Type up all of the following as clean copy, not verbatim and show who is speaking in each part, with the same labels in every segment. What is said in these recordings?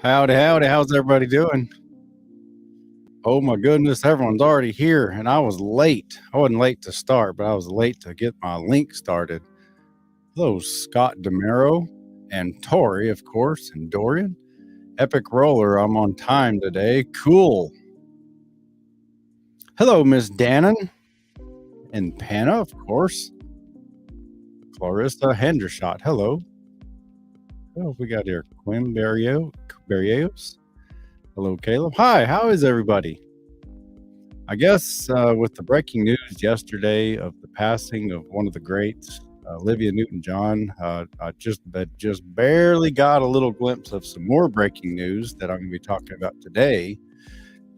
Speaker 1: Howdy, howdy. How's everybody doing? Oh my goodness, everyone's already here, and I was late. I wasn't late to start, but I was late to get my link started. Hello, Scott DeMero and Tori, of course, and Dorian. Epic Roller, I'm on time today. Cool. Hello, Miss Dannon and Panna, of course. Clarissa Hendershot. Hello. Oh, we got here Quinn Barrios. Hello, Caleb. Hi, how is everybody? I guess with the breaking news yesterday of the passing of one of the greats, Olivia Newton-John, I just barely got a little glimpse of some more breaking news that I'm going to be talking about today.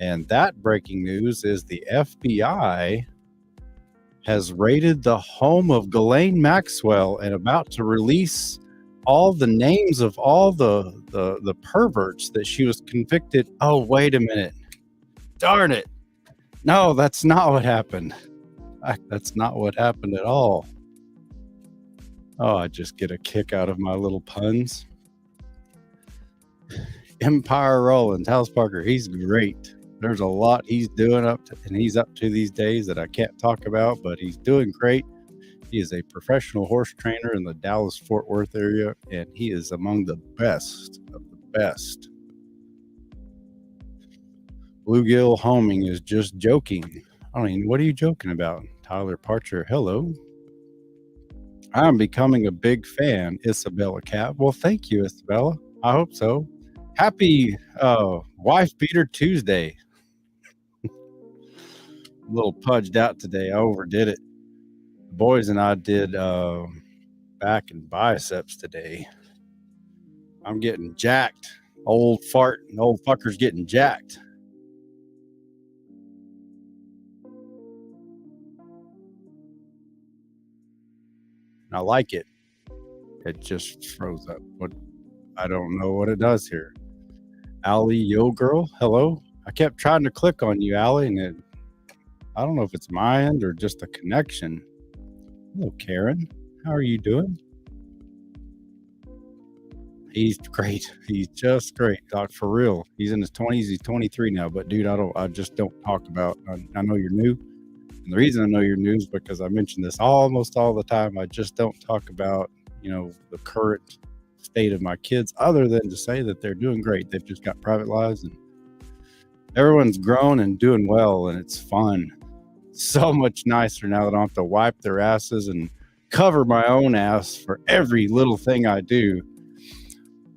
Speaker 1: And that breaking news is the FBI has raided the home of Ghislaine Maxwell and about to release all the names of all the perverts that she was convicted. Oh, wait a minute. Darn it. No, that's not what happened. That's not what happened at all. Oh, I just get a kick out of my little puns. Empire Rollins, House Parker, he's great. There's a lot he's doing he's up to these days that I can't talk about, but he's doing great. He is a professional horse trainer in the Dallas-Fort Worth area, and he is among the best of the best. Bluegill Homing is just joking. I mean, what are you joking about? Tyler Parcher, hello. I'm becoming a big fan, Isabella Cat. Well, thank you, Isabella. I hope so. Happy Wife Beater Tuesday. A little pudged out today. I overdid it. The boys and I did back and biceps today. I'm getting jacked. Old fucker's getting jacked. I like it. It just froze up. What? I don't know what it does here. Allie Yo Girl, hello. I kept trying to click on you, Allie, and I don't know if it's my end or just a connection. Hello, Karen. How are you doing? He's great. He's just great, Doc. For real. He's in his 20s. He's 23 now. But dude, I just don't talk about. I know you're new. And the reason I know you're new is because I mention this almost all the time. I just don't talk about, the current state of my kids other than to say that they're doing great. They've just got private lives and everyone's grown and doing well, and it's fun. So much nicer now that I don't have to wipe their asses and cover my own ass for every little thing I do.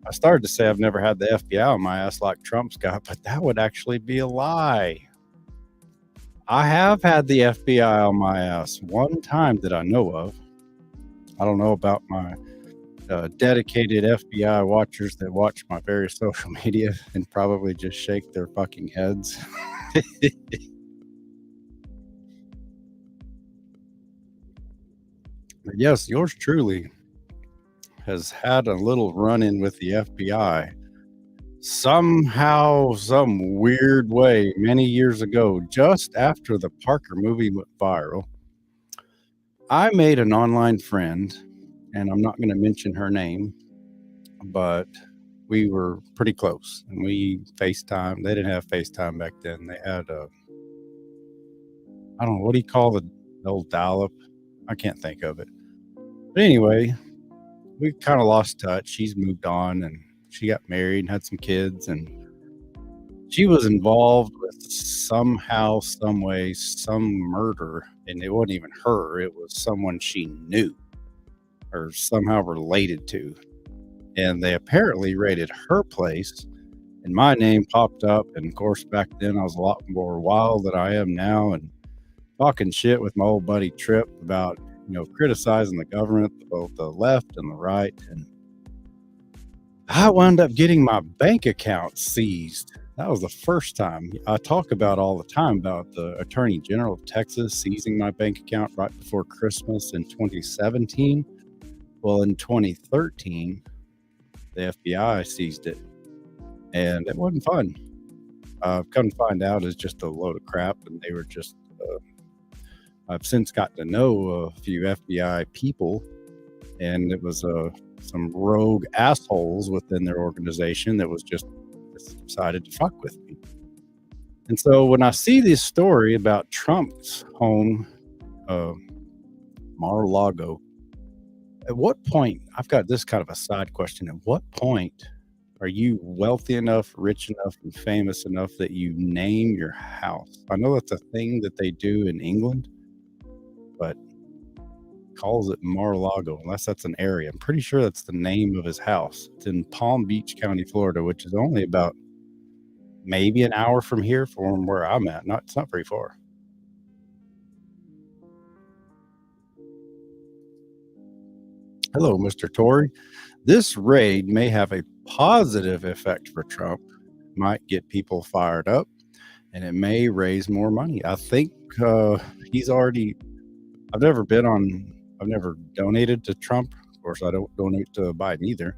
Speaker 1: I started to say I've never had the FBI on my ass like Trump's got, but that would actually be a lie. I have had the FBI on my ass one time that I know of. I don't know about my dedicated FBI watchers that watch my various social media and probably just shake their fucking heads. But yes, yours truly has had a little run-in with the FBI. Somehow, some weird way, many years ago, just after the Parker movie went viral, I made an online friend, and I'm not going to mention her name, but we were pretty close, and we FaceTime. They didn't have FaceTime back then. They had I don't know, what do you call the old dial-up? I can't think of it. But anyway, we kind of lost touch. She's moved on, and she got married and had some kids, and she was involved with somehow, some way, some murder, and it wasn't even her. It was someone she knew or somehow related to. And they apparently raided her place, and my name popped up. And of course, back then I was a lot more wild than I am now, and talking shit with my old buddy Trip about, criticizing the government, both the left and the right. And I wound up getting my bank account seized. That was the first time. I talk about all the time about the Attorney General of Texas seizing my bank account right before Christmas in 2017. Well, in 2013, the FBI seized it, and it wasn't fun. Come to find out, it's just a load of crap, and they were just. I've since gotten to know a few FBI people, and it was some rogue assholes within their organization that was just just decided to fuck with me. And so when I see this story about Trump's home, uh, Mar-a-Lago, at what point, I've got this kind of a side question. At what point are you wealthy enough, rich enough, and famous enough that you name your house? I know that's a thing that they do in England, but calls it Mar-a-Lago, unless that's an area. I'm pretty sure that's the name of his house. It's in Palm Beach County, Florida, which is only about maybe an hour from here from where I'm at. It's not very far. Hello, Mr. Tory. This raid may have a positive effect for Trump, might get people fired up, and it may raise more money. I think he's already, I've never donated to Trump. Of course, I don't donate to Biden either.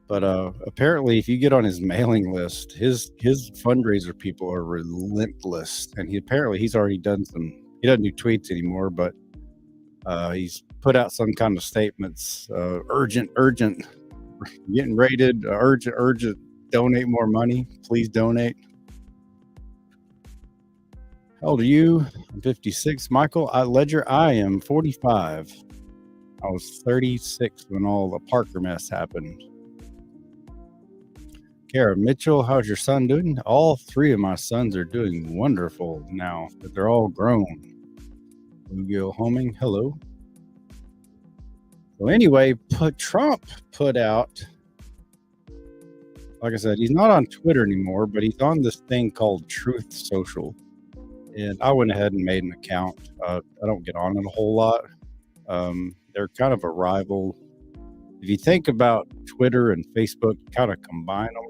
Speaker 1: But apparently, if you get on his mailing list, his fundraiser people are relentless. And he's already done he doesn't do tweets anymore, but he's put out some kind of statements, urgent, getting raided, urgent, donate more money, please donate. How old are you? I'm 56. Michael Ledger, I am 45. I was 36 when all the Parker mess happened. Kara Mitchell, how's your son doing? All three of my sons are doing wonderful now that they're all grown. Bluegill Homing, hello. So anyway, Trump put out, like I said, he's not on Twitter anymore, but he's on this thing called Truth Social. And I went ahead and made an account. I don't get on it a whole lot. They're kind of a rival. If you think about Twitter and Facebook, kind of combine them.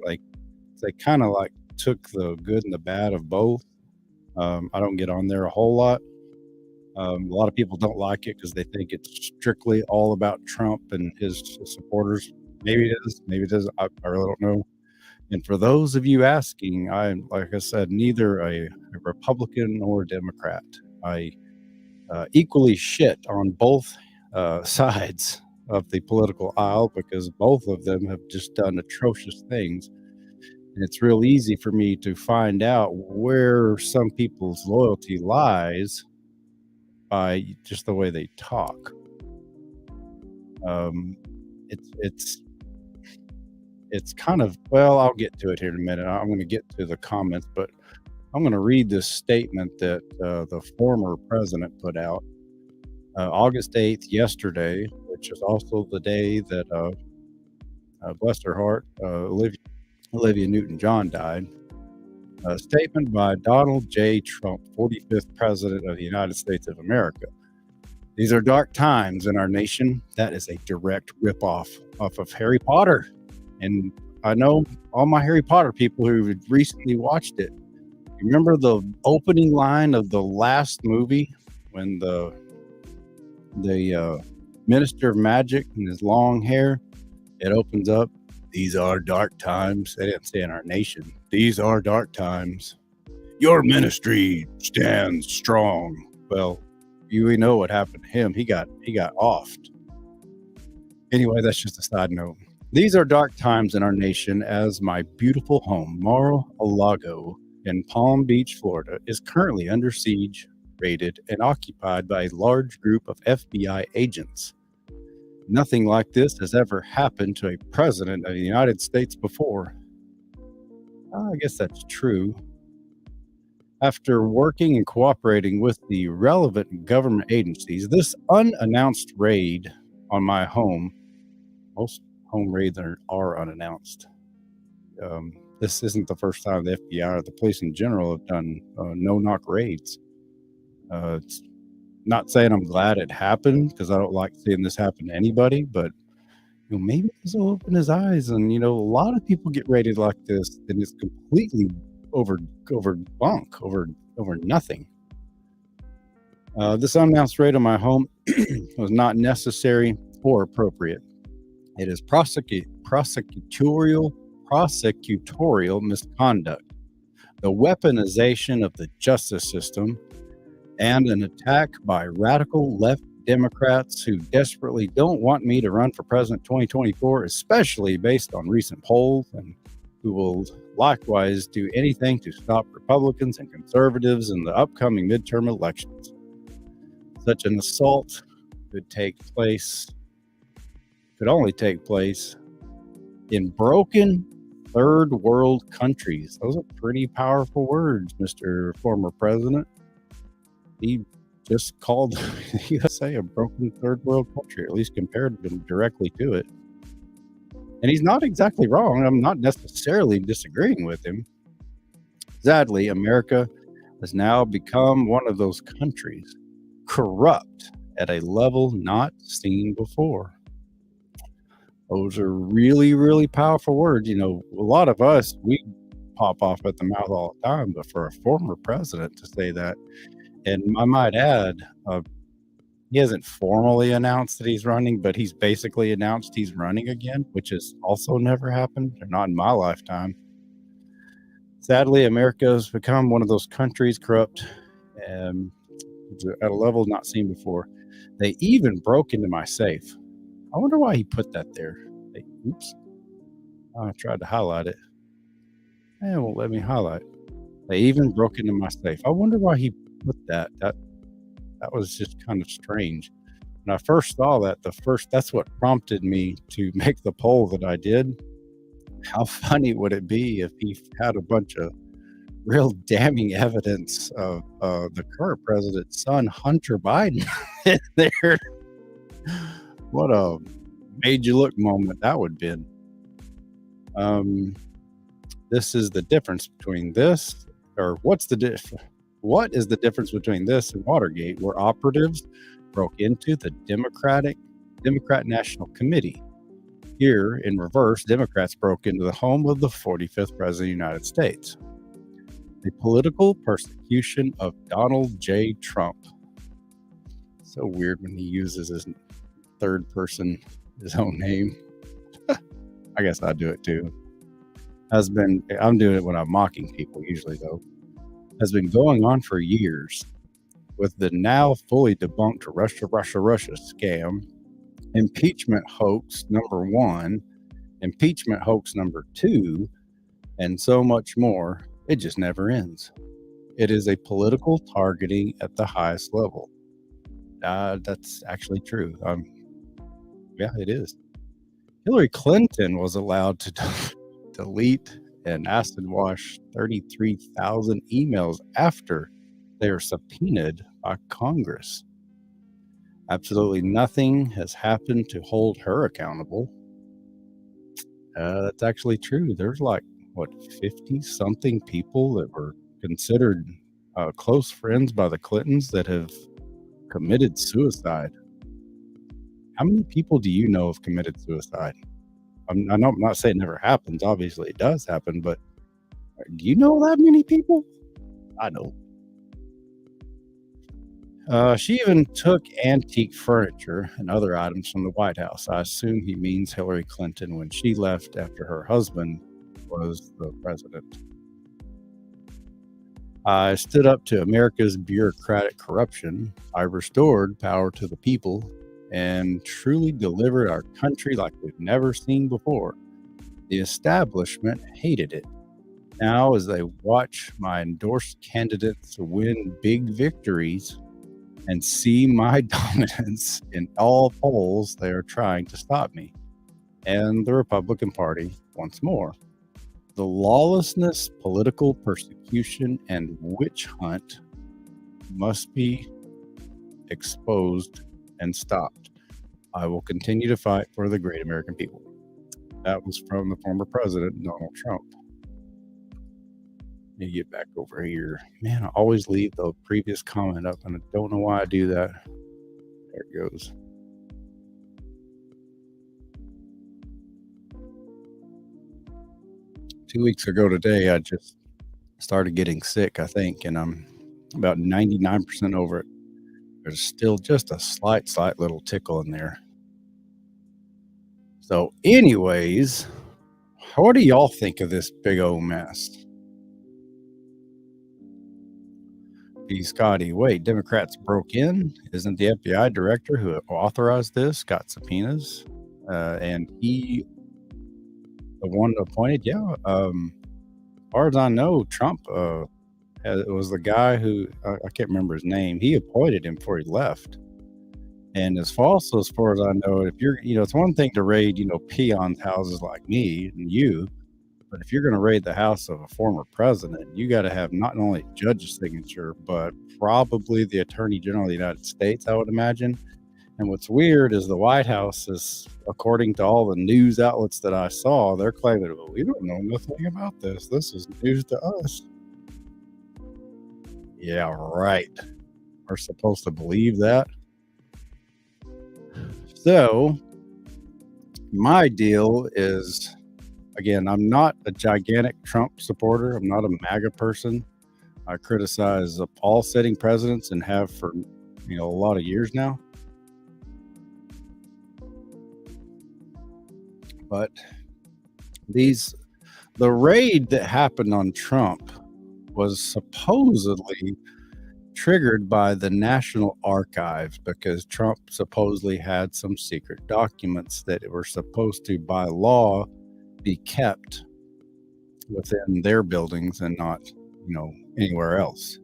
Speaker 1: They kind of like took the good and the bad of both. I don't get on there a whole lot. A lot of people don't like it because they think it's strictly all about Trump and his supporters. Maybe it is. Maybe it isn't. I really don't know. And for those of you asking, I'm, like I said, neither a Republican nor a Democrat. I equally shit on both sides of the political aisle because both of them have just done atrocious things. And it's real easy for me to find out where some people's loyalty lies by just the way they talk. It's kind of, well, I'll get to it here in a minute. I'm going to get to the comments, but I'm going to read this statement that the former president put out August 8th, yesterday, which is also the day that, bless her heart, Olivia Newton-John died. A statement by Donald J. Trump, 45th President of the United States of America. These are dark times in our nation. That is a direct ripoff of Harry Potter. And I know all my Harry Potter people who recently watched it. Remember the opening line of the last movie when the Minister of Magic and his long hair, it opens up. These are dark times. They didn't say in our nation. These are dark times. Your ministry stands strong. Well, we know what happened to him. He got offed. Anyway, that's just a side note. These are dark times in our nation as my beautiful home, Mar-a-Lago in Palm Beach, Florida, is currently under siege, raided, and occupied by a large group of FBI agents. Nothing like this has ever happened to a president of the United States before. I guess that's true. After working and cooperating with the relevant government agencies, this unannounced raid on my home, most home raids are unannounced. This isn't the first time the FBI or the police in general have done no-knock raids. It's not saying I'm glad it happened because I don't like seeing this happen to anybody, but maybe this will open his eyes. And a lot of people get raided like this, and it's completely over nothing. This unannounced raid on my home was not necessary or appropriate. It is prosecutorial misconduct, the weaponization of the justice system, and an attack by radical left Democrats who desperately don't want me to run for president 2024, especially based on recent polls. And who will likewise do anything to stop Republicans and conservatives in the upcoming midterm elections. Such an assault could only take place in broken third world countries. Those are pretty powerful words, Mr. Former President. He just called the USA a broken third world country, at least compared them directly to it. And he's not exactly wrong. I'm not necessarily disagreeing with him. Sadly, America has now become one of those countries, corrupt at a level not seen before. Those are really, really powerful words. You know, a lot of us, we pop off at the mouth all the time, but for a former president to say that, and I might add, he hasn't formally announced that he's running, but he's basically announced he's running again, which has also never happened, or not in my lifetime. Sadly, America has become one of those countries corrupt at a level not seen before. They even broke into my safe. I wonder why he put that there. Oops. I tried to highlight it. It won't let me highlight. They even broke into my safe. I wonder why he put that. That was just kind of strange. When I first saw that, that's what prompted me to make the poll that I did. How funny would it be if he had a bunch of real damning evidence of the current president's son, Hunter Biden, in there? What a made you look moment that would have been. This is the difference between this, or what is the difference between this and Watergate, where operatives broke into the Democrat National Committee. Here, in reverse, Democrats broke into the home of the 45th President of the United States. The political persecution of Donald J. Trump. So weird when he uses his third person, his own name. I guess I do it too. I'm doing it when I'm mocking people usually, though. Has been going on for years, with the now fully debunked Russia scam, impeachment hoax number 1, impeachment hoax number 2, and so much more. It just never ends. It is a political targeting at the highest level. That's actually true. Yeah, it is. Hillary Clinton was allowed to delete and acid wash 33,000 emails after they were subpoenaed by Congress. Absolutely nothing has happened to hold her accountable. That's actually true. There's 50-something people that were considered close friends by the Clintons that have committed suicide. How many people do you know have committed suicide? I'm not saying it never happens. Obviously, it does happen, but do you know that many people? I don't. She even took antique furniture and other items from the White House. I assume he means Hillary Clinton when she left after her husband was the president. I stood up to America's bureaucratic corruption. I restored power to the people and truly delivered our country like we've never seen before. The establishment hated it. Now, as they watch my endorsed candidates win big victories and see my dominance in all polls, they are trying to stop me and the Republican Party once more. The lawlessness, political persecution, and witch hunt must be exposed and stopped. I will continue to fight for the great American people. That was from the former president, Donald Trump. Let me get back over here. Man, I always leave the previous comment up, and I don't know why I do that. There it goes. Two weeks ago today, I just started getting sick, I think, and I'm about 99% over it. There's still just a slight little tickle in there. So anyways, what do y'all think of this big old mess? B. Scotty, wait, Democrats broke in? Isn't the FBI director who authorized this got subpoenas? And he The one appointed, yeah. As far as I know, Trump it was the guy who I can't remember his name. He appointed him before he left. And as false as far as I know, if you're, it's one thing to raid, peons' houses like me and you, but if you're going to raid the house of a former president, you got to have not only judge's signature, but probably the attorney general of the United States, I would imagine. And what's weird is the White House is, according to all the news outlets that I saw, they're claiming, well, we don't know nothing about this. This is news to us. Yeah, right. We're supposed to believe that. So my deal is, again, I'm not a gigantic Trump supporter. I'm not a MAGA person. I criticize all sitting presidents and have for, a lot of years now. But the raid that happened on Trump was supposedly triggered by the National Archives because Trump supposedly had some secret documents that were supposed to, by law, be kept within their buildings and not, anywhere else.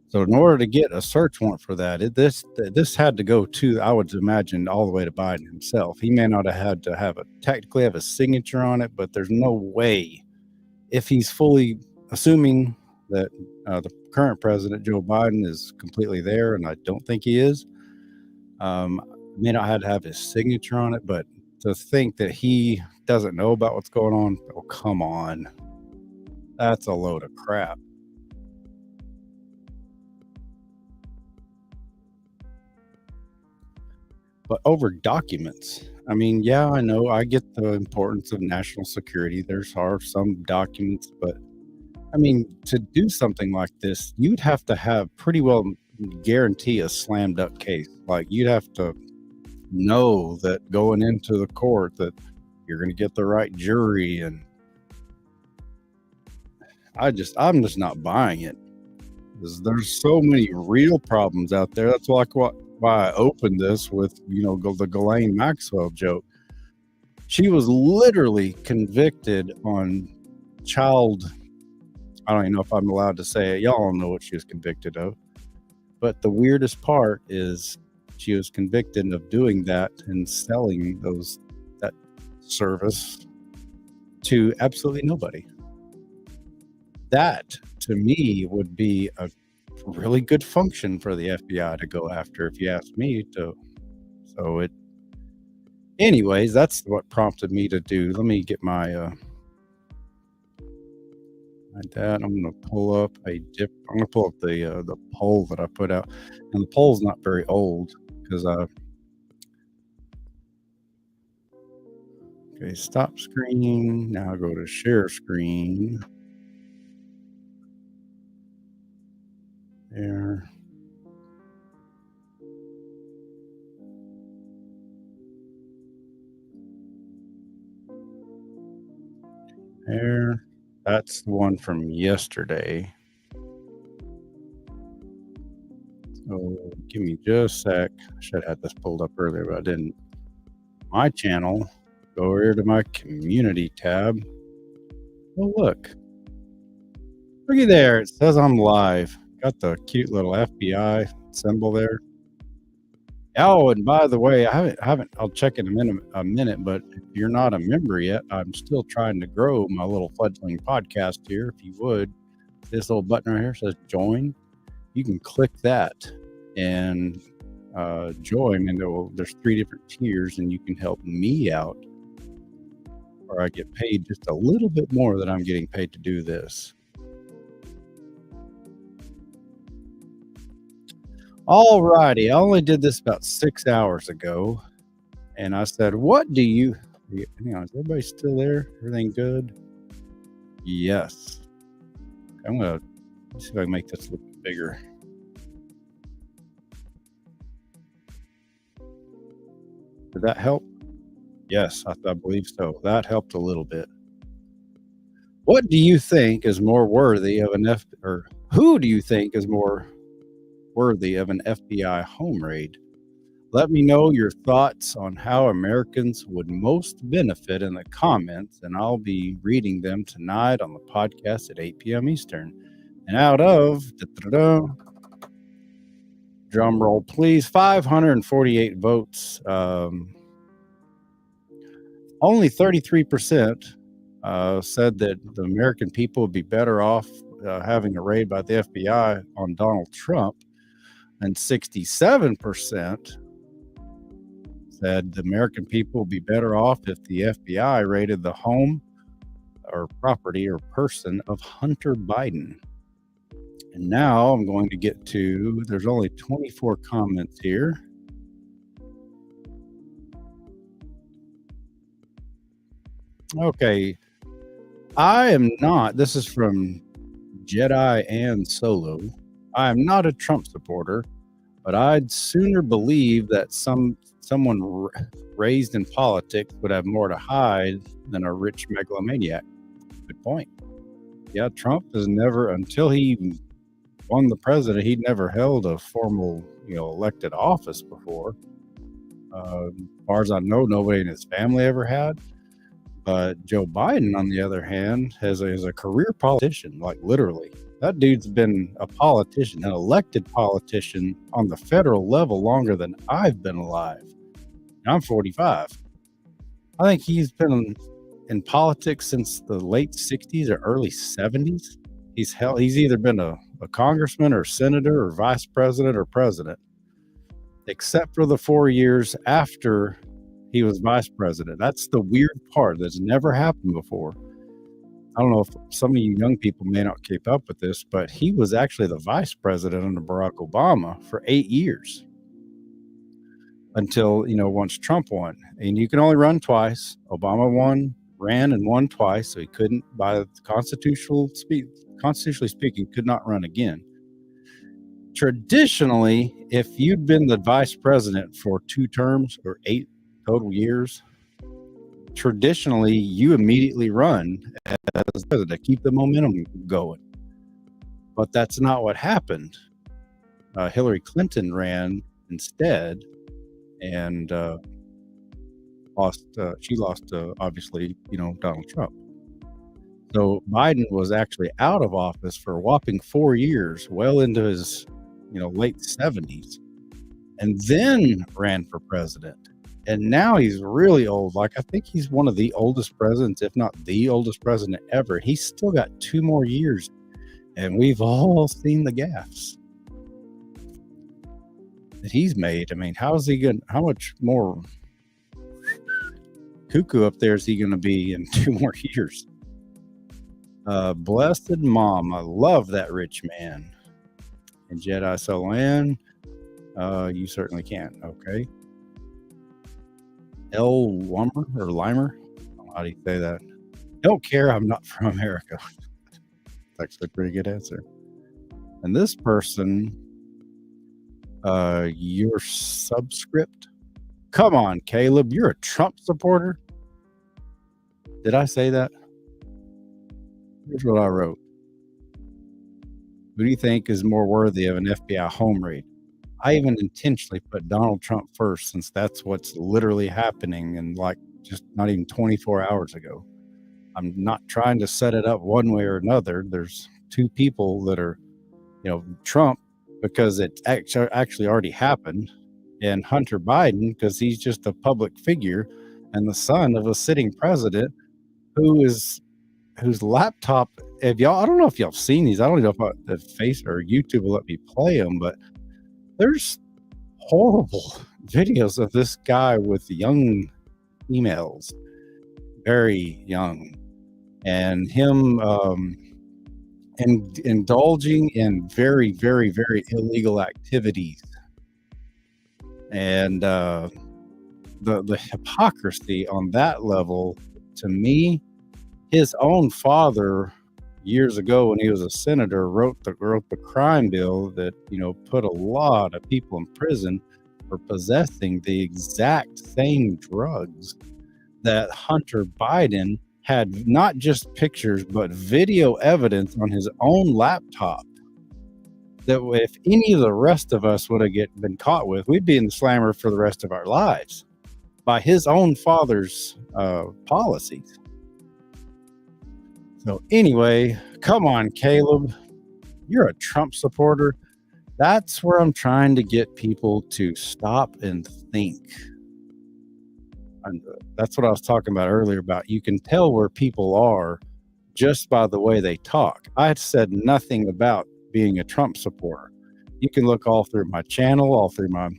Speaker 1: So in order to get a search warrant for that, this had to go to, I would imagine, all the way to Biden himself. He may not have had to technically have a signature on it, but there's no way, if he's fully assuming that the current president, Joe Biden, is completely there, and I don't think he is, may not have to have his signature on it, but to think that he doesn't know about what's going on, oh, come on. That's a load of crap. But over documents, I mean, yeah, I know, I get the importance of national security. There are some documents, but I mean, to do something like this, you'd have to have pretty well guarantee a slam dunk case. Like, you'd have to know that going into the court that you're going to get the right jury, and I'm just not buying it. There's so many real problems out there. That's why I opened this with, the Ghislaine Maxwell joke. She was literally convicted on child. I don't even know if I'm allowed to say it. Y'all don't know what she was convicted of. But the weirdest part is she was convicted of doing that and selling that service to absolutely nobody. That, to me, would be a really good function for the FBI to go after, if you ask me. Anyways, that's what prompted me to do. Let me get my dad. I'm going to pull up the poll that I put out, and the poll's not very old because okay, stop screen. Now go to share screen. There. There. That's the one from yesterday. So give me just a sec. I should have had this pulled up earlier, but I didn't. My channel. Go over here to my community tab. Oh, look. Looky there. It says I'm live. Got the cute little FBI symbol there. Oh, and by the way, I haven't. I'll check in a minute. But if you're not a member yet, I'm still trying to grow my little fledgling podcast here. If you would, this little button right here says join. You can click that and join. And there's 3 different tiers, and you can help me out, or I get paid just a little bit more than I'm getting paid to do this. All righty. I only did this about 6 hours ago, and I said, what do you, is everybody still there? Everything good? Yes. I'm going to see if I can make this look bigger. Did that help? Yes, I believe so. That helped a little bit. What do you think is more worthy of who do you think is more worthy of an FBI home raid? Let me know your thoughts on how Americans would most benefit in the comments, and I'll be reading them tonight on the podcast at 8 p.m. Eastern. And out of, drum roll please, 548 votes. Only 33% said that the American people would be better off having a raid by the FBI on Donald Trump, and 67% said the American people would be better off if the FBI raided the home or property or person of Hunter Biden. And now I'm going to get to, there's only 24 comments here. Okay. I am not, this is from Jedi and Solo. I am not a Trump supporter, but I'd sooner believe that someone raised in politics would have more to hide than a rich megalomaniac. Good point. Yeah, Trump has never, until he won the president, he'd never held a formal, elected office before. As far as I know, nobody in his family ever had. But Joe Biden, on the other hand, is a career politician, like literally. That dude's been a politician, an elected politician on the federal level longer than I've been alive. I'm 45. I think he's been in politics since the late 60s or early 70s. He's either been a congressman or senator or vice president or president, except for the 4 years after he was vice president. That's the weird part that's never happened before. I don't know if some of you young people may not keep up with this, but he was actually the vice president under Barack Obama for 8 years until, once Trump won. And you can only run twice. Obama ran and won twice, so he couldn't, by constitutionally speaking, could not run again. Traditionally, if you'd been the vice president for 2 terms or 8 total years, traditionally you immediately run as president to keep the momentum going. But that's not what happened. Hillary Clinton ran instead and lost. She lost, obviously, Donald Trump. So Biden was actually out of office for a whopping 4 years, well into his, late 70s, and then ran for president. And now he's really old. Like, I think he's one of the oldest presidents, if not the oldest president ever. He's still got 2 more years, and we've all seen the gaffes that he's made. I mean, how much more cuckoo up there is he going to be in 2 more years? Blessed mom, I love that rich man. And Jedi Solan, you certainly can. Okay. L. Limer, I don't know how do you say that? Don't care, I'm not from America. That's actually a pretty good answer. And this person, your subscript. Come on, Caleb, you're a Trump supporter? Did I say that? Here's what I wrote. Who do you think is more worthy of an FBI home raid? I even intentionally put Donald Trump first, since that's what's literally happening and just not even 24 hours ago. I'm not trying to set it up one way or another. There's 2 people that are, Trump, because it actually already happened, and Hunter Biden, because he's just a public figure and the son of a sitting president whose laptop, I don't know if y'all have seen these. I don't know if the face or YouTube will let me play them, but there's horrible videos of this guy with young females, very young, and him indulging in very, very, very illegal activities. And the hypocrisy on that level, to me, his own father, years ago when he was a senator, wrote the crime bill that put a lot of people in prison for possessing the exact same drugs that Hunter Biden had, not just pictures but video evidence on his own laptop. that if any of the rest of us would have been caught with, we'd be in the slammer for the rest of our lives by his own father's policies. So anyway, come on, Caleb, you're a Trump supporter. That's where I'm trying to get people to stop and think. And that's what I was talking about earlier about you can tell where people are just by the way they talk. I had said nothing about being a Trump supporter. You can look all through my channel, all through my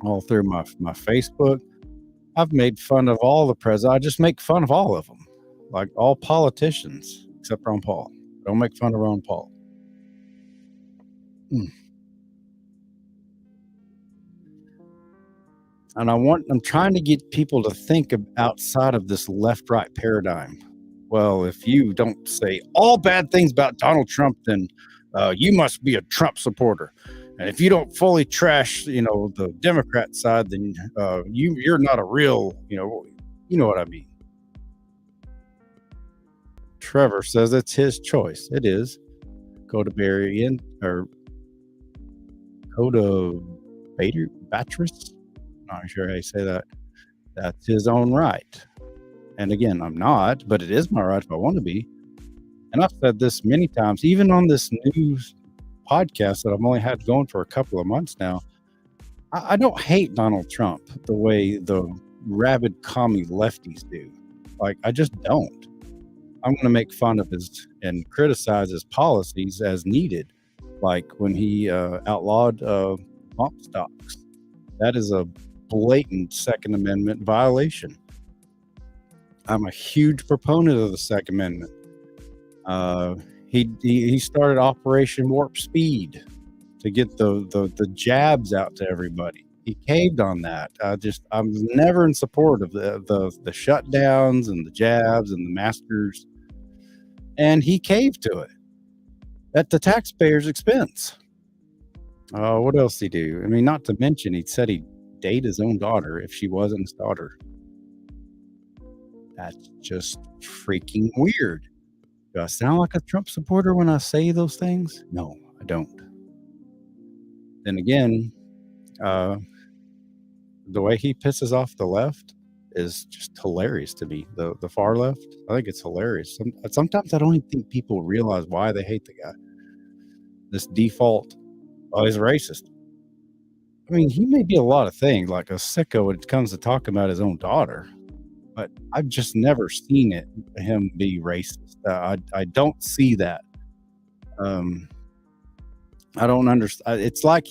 Speaker 1: Facebook. I've made fun of all the presidents. I just make fun of all of them, like all politicians except Ron Paul. Don't make fun of Ron Paul. And I'm trying to get people to think outside of this left-right paradigm. Well, if you don't say all bad things about Donald Trump, then you must be a Trump supporter. And if you don't fully trash, the Democrat side, then you're not a real, you know what I mean. Trevor says it's his choice. It is. Go to Batris. Not sure how you say that. That's his own right. And again, I'm not, but it is my right if I want to be. And I've said this many times, even on this news podcast that I've only had going for a couple of months now. I don't hate Donald Trump the way the rabid commie lefties do. Like, I just don't. I'm going to make fun of his and criticize his policies as needed. Like when he outlawed bump stocks. That is a blatant Second Amendment violation. I'm a huge proponent of the Second Amendment. He started Operation Warp Speed to get the jabs out to everybody. He caved on that. I'm never in support of the shutdowns and the jabs and the masters. And he caved to it at the taxpayers' expense. What else did he do? I mean, not to mention, he said he'd date his own daughter if she wasn't his daughter. That's just freaking weird. Do I sound like a Trump supporter when I say those things? No, I don't. Then again, the way he pisses off the left is just hilarious to me. The far left, I think it's hilarious. Sometimes I don't even think people realize why they hate the guy. This default, oh, he's racist. I mean, he may be a lot of things, like a sicko when it comes to talking about his own daughter, but I've just never seen him be racist. I don't see that. I don't understand. It's like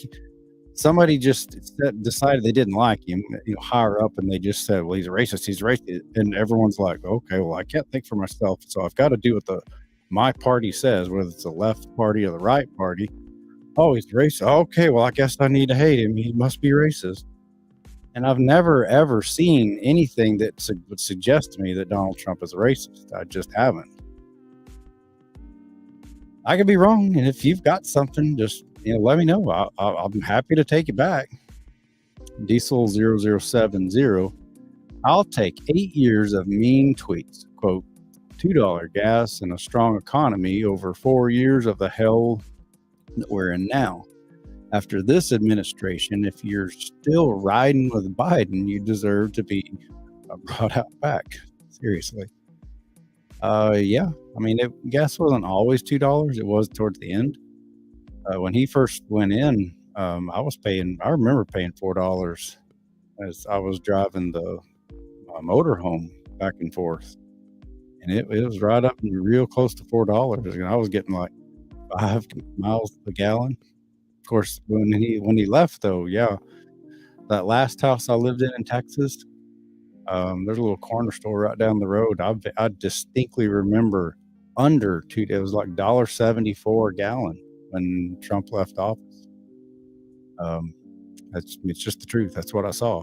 Speaker 1: somebody just decided they didn't like him, higher up, and they just said, well, he's a racist. He's racist. And everyone's like, okay, well, I can't think for myself. So I've got to do what my party says, whether it's the left party or the right party. Oh, he's racist. Okay, well, I guess I need to hate him. He must be racist. And I've never, ever seen anything that would suggest to me that Donald Trump is a racist. I just haven't. I could be wrong. And if you've got something, just let me know. I'm happy to take it back. Diesel 0070. I'll take 8 years of mean tweets. Quote, $2 gas and a strong economy over 4 years of the hell that we're in now. After this administration, if you're still riding with Biden, you deserve to be brought out back. Seriously. Yeah. I mean, gas wasn't always $2. It was towards the end. When he first went in, I remember paying $4 as I was driving the motorhome back and forth. And it was right up and real close to $4. And I was getting like 5 miles a gallon. Of course, when he left, though, yeah, that last house I lived in Texas, there's a little corner store right down the road. I distinctly remember it was like $1.74 a gallon when Trump left office. It's just the truth. That's what I saw.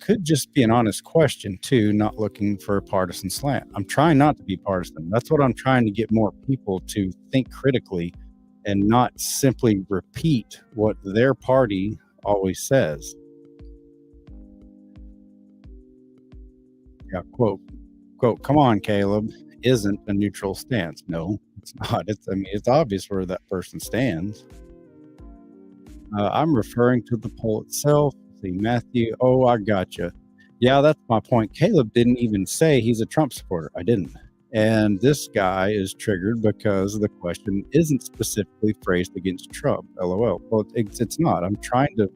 Speaker 1: Could just be an honest question too, not looking for a partisan slant. I'm trying not to be partisan. That's what I'm trying to get more people to think critically and not simply repeat what their party always says. Yeah, quote, come on, Caleb, isn't a neutral stance. No, It's not. I mean, it's obvious where that person stands. I'm referring to the poll itself. See, Matthew. Oh, I gotcha. Yeah, that's my point. Caleb didn't even say he's a Trump supporter. I didn't. And this guy is triggered because the question isn't specifically phrased against Trump. LOL. Well, it's not. I'm trying to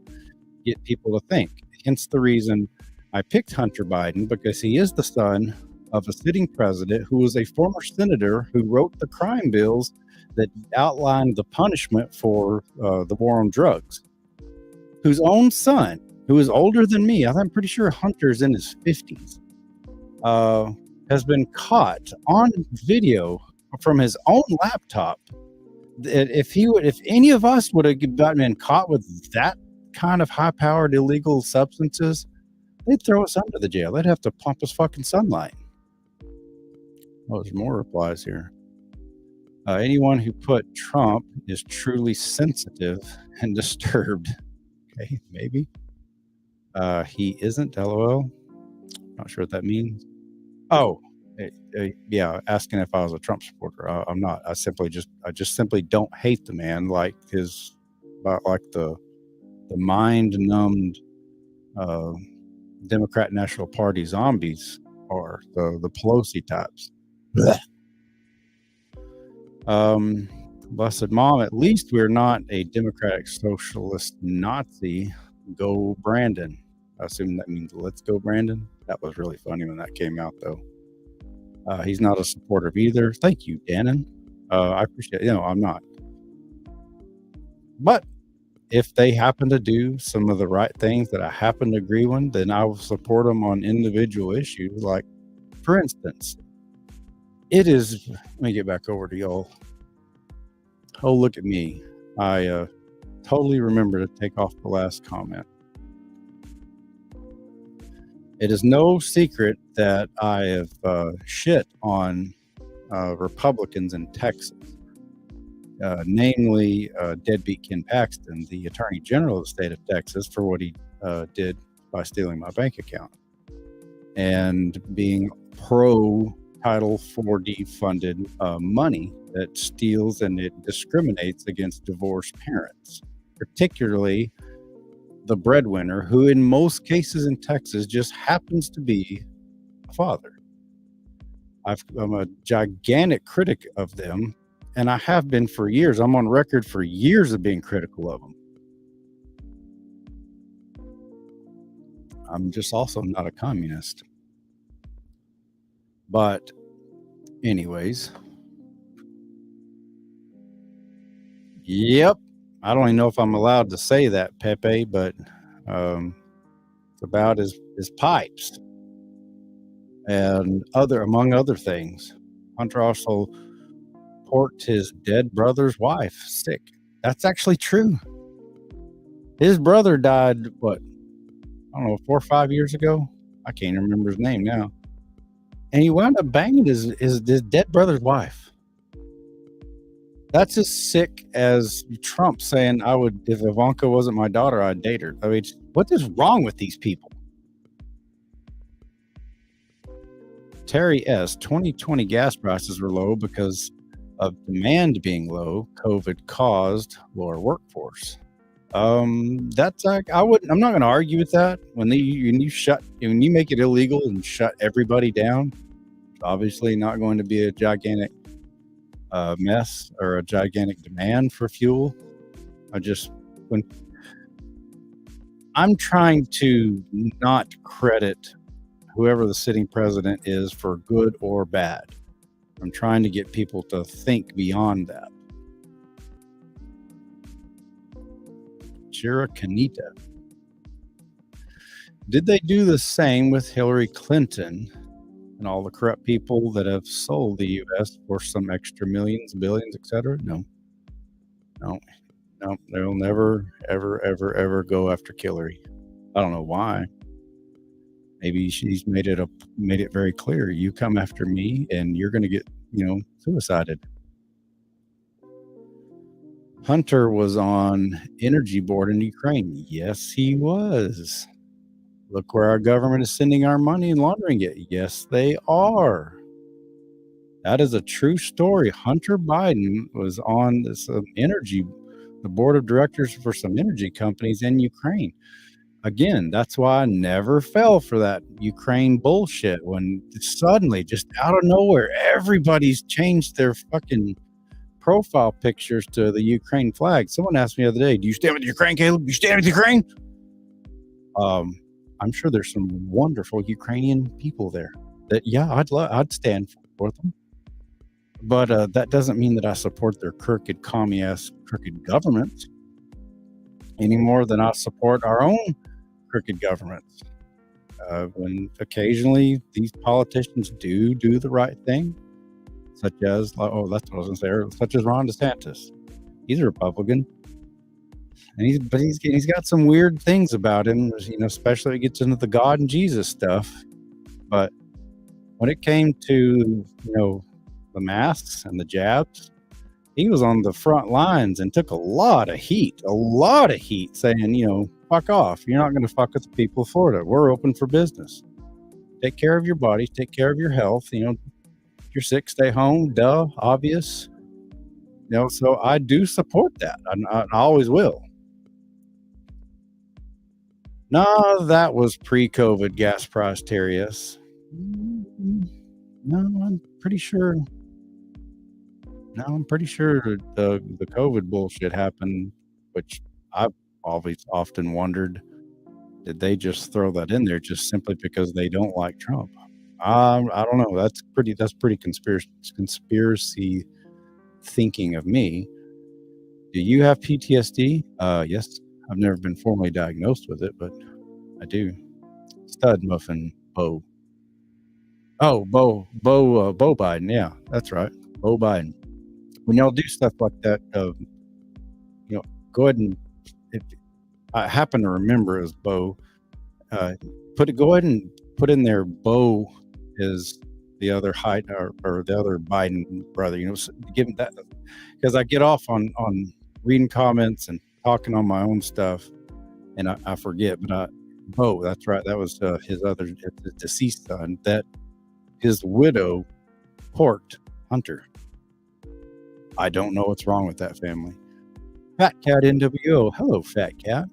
Speaker 1: get people to think. Hence the reason I picked Hunter Biden, because he is the son of a sitting president who was a former senator who wrote the crime bills that outlined the punishment for the war on drugs, whose own son, who is older than me, I'm pretty sure Hunter's in his 50s, has been caught on video from his own laptop. If any of us would have been caught with that kind of high-powered illegal substances, they'd throw us under the jail. They'd have to pump us fucking sunlight. Oh, there's more replies here. Anyone who put Trump is truly sensitive and disturbed. Okay, maybe. He isn't, LOL. Not sure what that means. Oh, yeah, asking if I was a Trump supporter. I'm not. I just simply don't hate the man like the mind-numbed Democrat National Party zombies are, the Pelosi types. Blech. Blessed Mom, at least we're not a Democratic Socialist Nazi. Go Brandon. I assume that means let's go Brandon. That was really funny when that came out, though. He's not a supporter of either. Thank you, Dannon. I appreciate it. I'm not. But if they happen to do some of the right things that I happen to agree with, then I will support them on individual issues. Like, for instance, let me get back over to y'all. Oh, look at me. I totally remember to take off the last comment. It is no secret that I have shit on Republicans in Texas, namely deadbeat Ken Paxton, the Attorney General of the state of Texas, for what he did by stealing my bank account and being pro Title 4D funded money that steals and it discriminates against divorced parents, particularly the breadwinner, who in most cases in Texas just happens to be a father. I'm a gigantic critic of them, and I have been for years. I'm on record for years of being critical of them. I'm just also not a communist. But anyways, yep. I don't even know if I'm allowed to say that, Pepe, but it's about his pipes and among other things. Hunter also porked his dead brother's wife sick. That's actually true. His brother died, I don't know, 4 or 5 years ago? I can't remember his name now. And he wound up banging his dead brother's wife. That's as sick as Trump saying, if Ivanka wasn't my daughter, I'd date her. I mean, what is wrong with these people? Terry S., 2020 gas prices were low because of demand being low. COVID caused lower workforce. I'm not going to argue with that. When you make it illegal and shut everybody down, obviously not going to be a gigantic mess or a gigantic demand for fuel. I'm trying to not credit whoever the sitting president is for good or bad. I'm trying to get people to think beyond that. Shira Kanita. Did they do the same with Hillary Clinton and all the corrupt people that have sold the U.S. for some extra millions, billions, etc.? No. They'll never, ever, ever, ever go after Hillary. I don't know why. Maybe she's made it very clear. You come after me, and you're going to get, suicided. Hunter was on energy board in Ukraine. Yes, he was. Look where our government is sending our money and laundering it. Yes, they are. That is a true story. Hunter Biden was on this the board of directors for some energy companies in Ukraine. Again, that's why I never fell for that Ukraine bullshit when suddenly, just out of nowhere, everybody's changed their fucking profile pictures to the Ukraine flag. Someone asked me the other day, "Do you stand with Ukraine, Caleb? Do you stand with Ukraine?" I'm sure there's some wonderful Ukrainian people there that, yeah, I'd stand for them. But that doesn't mean that I support their crooked, commie-ass, crooked governments any more than I support our own crooked governments. When occasionally these politicians do the right thing, such as, oh, that's what I was going to say, such as Ron DeSantis. He's a Republican, and he's got some weird things about him, you know, especially when he gets into the God and Jesus stuff. But when it came to, you know, the masks and the jabs, he was on the front lines and took a lot of heat, saying, you know, fuck off. You're not going to fuck with the people of Florida. We're open for business. Take care of your body, take care of your health. You know, if you're sick, stay home. Duh, obvious. You know, so I do support that. I always will. No, that was pre-COVID gas price, Terius. No, I'm pretty sure. No, I'm pretty sure the COVID bullshit happened, which I've always often wondered, did they just throw that in there just simply because they don't like Trump? I don't know. That's pretty conspiracy thinking of me. Do you have PTSD? Yes. I've never been formally diagnosed with it, but I do. Stud Muffin Bo. Oh, Bo Biden. Yeah, that's right. Bo Biden. When y'all do stuff like that, you know, go ahead and, if I happen to remember it was Bo, go ahead and put in there Bo is the other height or the other Biden brother, you know, give him that, because I get off on reading comments and talking on my own stuff, and I forget, but Bo, that's right, that was his deceased son, that his widow porked Hunter. I don't know what's wrong with that family. Fat Cat NWO. Hello, Fat Cat.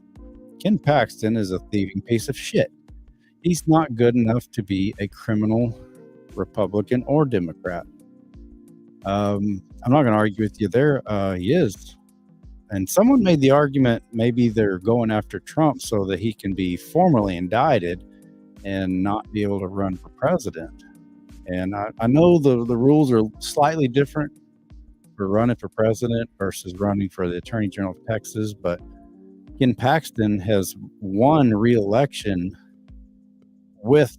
Speaker 1: Ken Paxton is a thieving piece of shit. He's not good enough to be a criminal Republican or Democrat. I'm not going to argue with you there. He is. And someone made the argument maybe they're going after Trump so that he can be formally indicted and not be able to run for president. And I know the rules are slightly different for running for president versus running for the Attorney General of Texas, but Ken Paxton has won re-election with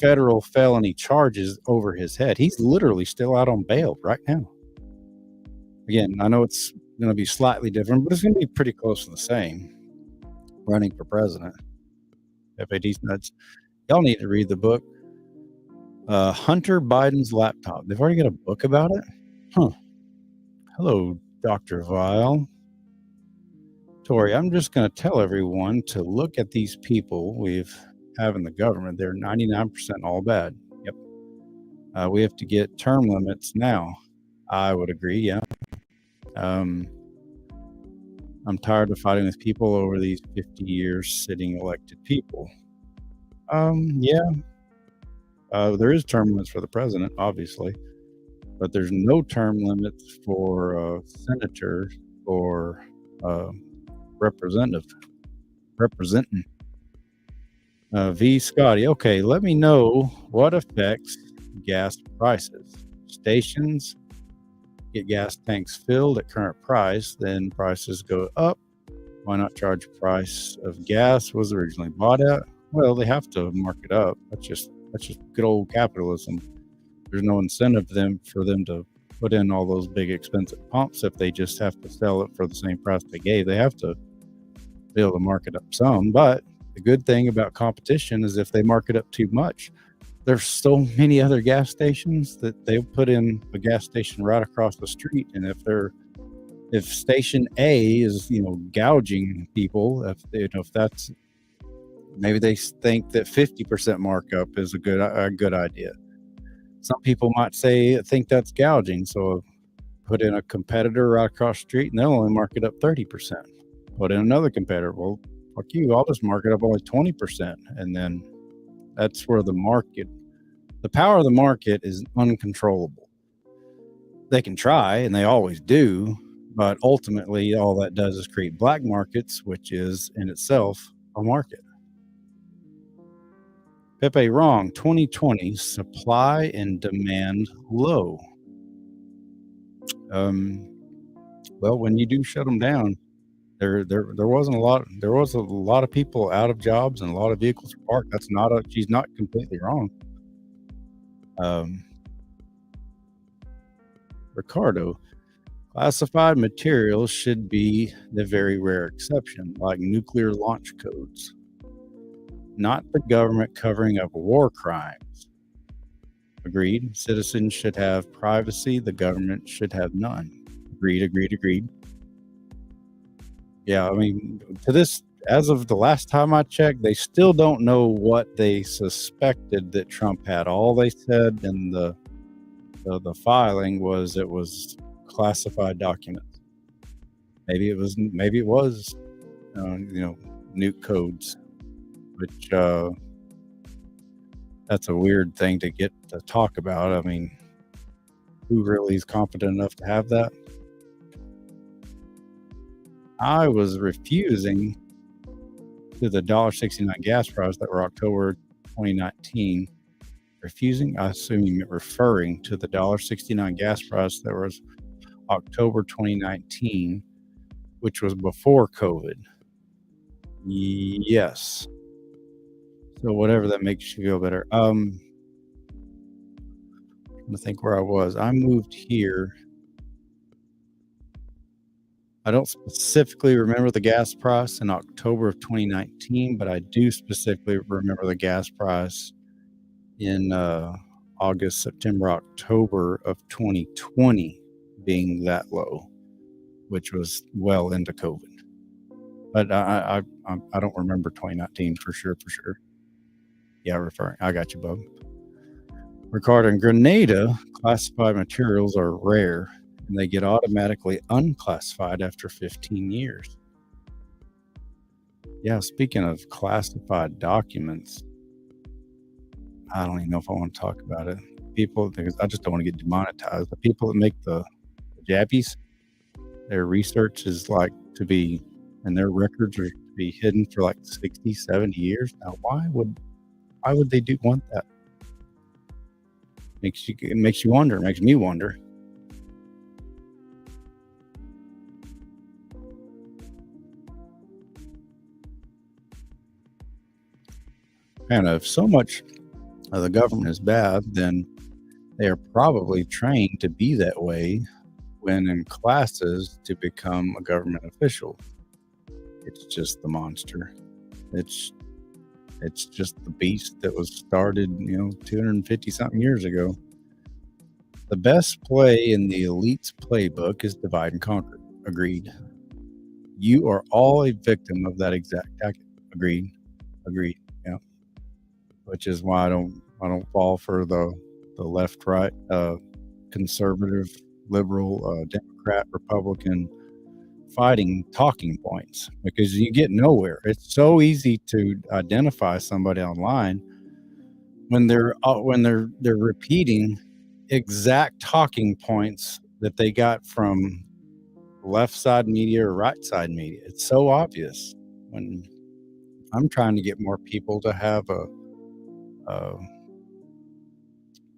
Speaker 1: federal felony charges over his head. He's literally still out on bail right now. Again, I know it's going to be slightly different, but it's going to be pretty close to the same running for president. FAD's nuts. Y'all need to read the book, Hunter Biden's Laptop. They've already got a book about it? Huh. Hello, Dr. Vile. Tori, I'm just going to tell everyone to look at these people we have in the government. They're 99% all bad. Yep. We have to get term limits now. I would agree, yeah. I'm tired of fighting with people over these 50 years sitting elected people. Yeah. There is term limits for the president, obviously, but there's no term limits for senators or representing. V. Scotty, okay, let me know what affects gas prices. Stations get gas tanks filled at current price, then prices go up. Why not charge price of gas was originally bought at? Well, they have to mark it up. That's just good old capitalism. There's no incentive for them to put in all those big expensive pumps if they just have to sell it for the same price they gave. They have to be able to mark it up some. But the good thing about competition is if they mark it up too much, there's so many other gas stations that they'll put in a gas station right across the street. And if station A is, gouging people, if that's, maybe they think that 50% markup is a good idea. Some people might think that's gouging. So put in a competitor right across the street and they'll only mark it up 30%. Put in another competitor. Well, fuck you. I'll just mark it up only 20%. And then that's where the power of the market is uncontrollable. They can try, and they always do, but ultimately all that does is create black markets, which is in itself a market. Pepe, wrong. 2020, supply and demand low. Well, when you do shut them down, there was a lot of people out of jobs and a lot of vehicles parked. She's not completely wrong. Ricardo, classified materials should be the very rare exception, like nuclear launch codes, not the government covering up war crimes. Agreed. Citizens should have privacy. The government should have none. Agreed. Yeah, I mean, as of the last time I checked, they still don't know what they suspected that Trump had. All they said in the filing was it was classified documents. Maybe it was nuke codes, which that's a weird thing to get to talk about. I mean, who really is competent enough to have that? I was refusing to the $1.69 gas price that were October 2019. Refusing, I assume referring to the $1.69 gas price that was October 2019, which was before COVID. Yes. So whatever that makes you feel better. I'm trying to think where I was. I moved here. I don't specifically remember the gas price in October of 2019, but I do specifically remember the gas price in August, September, October of 2020 being that low, which was well into COVID. But I don't remember 2019 for sure. Yeah, I got you, bub. Ricardo, in Grenada, classified materials are rare, and they get automatically unclassified after 15 years. Yeah, speaking of classified documents, I don't even know if I want to talk about it. Because I just don't want to get demonetized. The people that make the jabbies, their research is like to be, and their records are to be hidden for like 60, 70 years. Now, why would they want that? It makes you wonder. It makes me wonder. And if so much of the government is bad, then they are probably trained to be that way when in classes to become a government official. It's just the monster. It's just the beast that was started, 250 something years ago. The best play in the elite's playbook is divide and conquer. Agreed. You are all a victim of that exact tactic. Agreed. Yeah. Which is why I don't fall for the left, right, conservative, liberal, Democrat, Republican fighting talking points, because you get nowhere. It's so easy to identify somebody online when they're repeating exact talking points that they got from left side media or right side media. It's so obvious. When I'm trying to get more people to have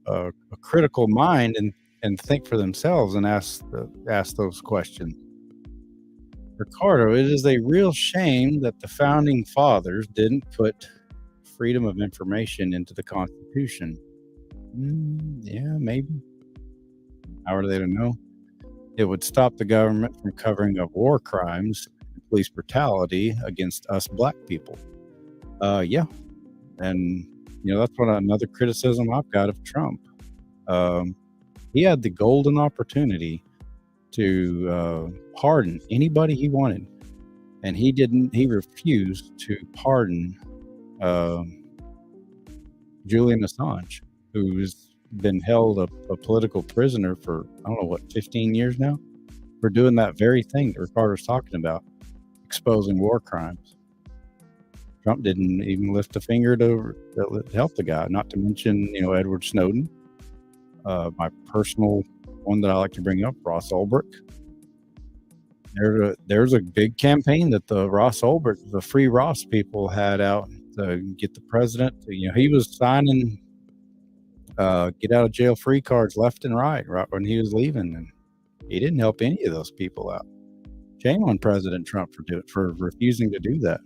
Speaker 1: a critical mind and think for themselves and ask those questions. Ricardo, it is a real shame that the founding fathers didn't put freedom of information into the Constitution. Yeah, maybe. How are they to know? It would stop the government from covering up war crimes and police brutality against us black people. Yeah. And, that's another criticism I've got of Trump. He had the golden opportunity to pardon anybody he wanted, and he refused to pardon Julian Assange, who's been held a political prisoner for, I don't know, what, 15 years now? For doing that very thing that Ricardo's talking about, exposing war crimes. Trump didn't even lift a finger to help the guy, not to mention, Edward Snowden. My personal one that I like to bring up, Ross Ulbricht. There's a big campaign that the Ross Ulbricht, the Free Ross people had out to get the president. He was signing get out of jail free cards left and right when he was leaving, and he didn't help any of those people out. Shame on President Trump for refusing to do that.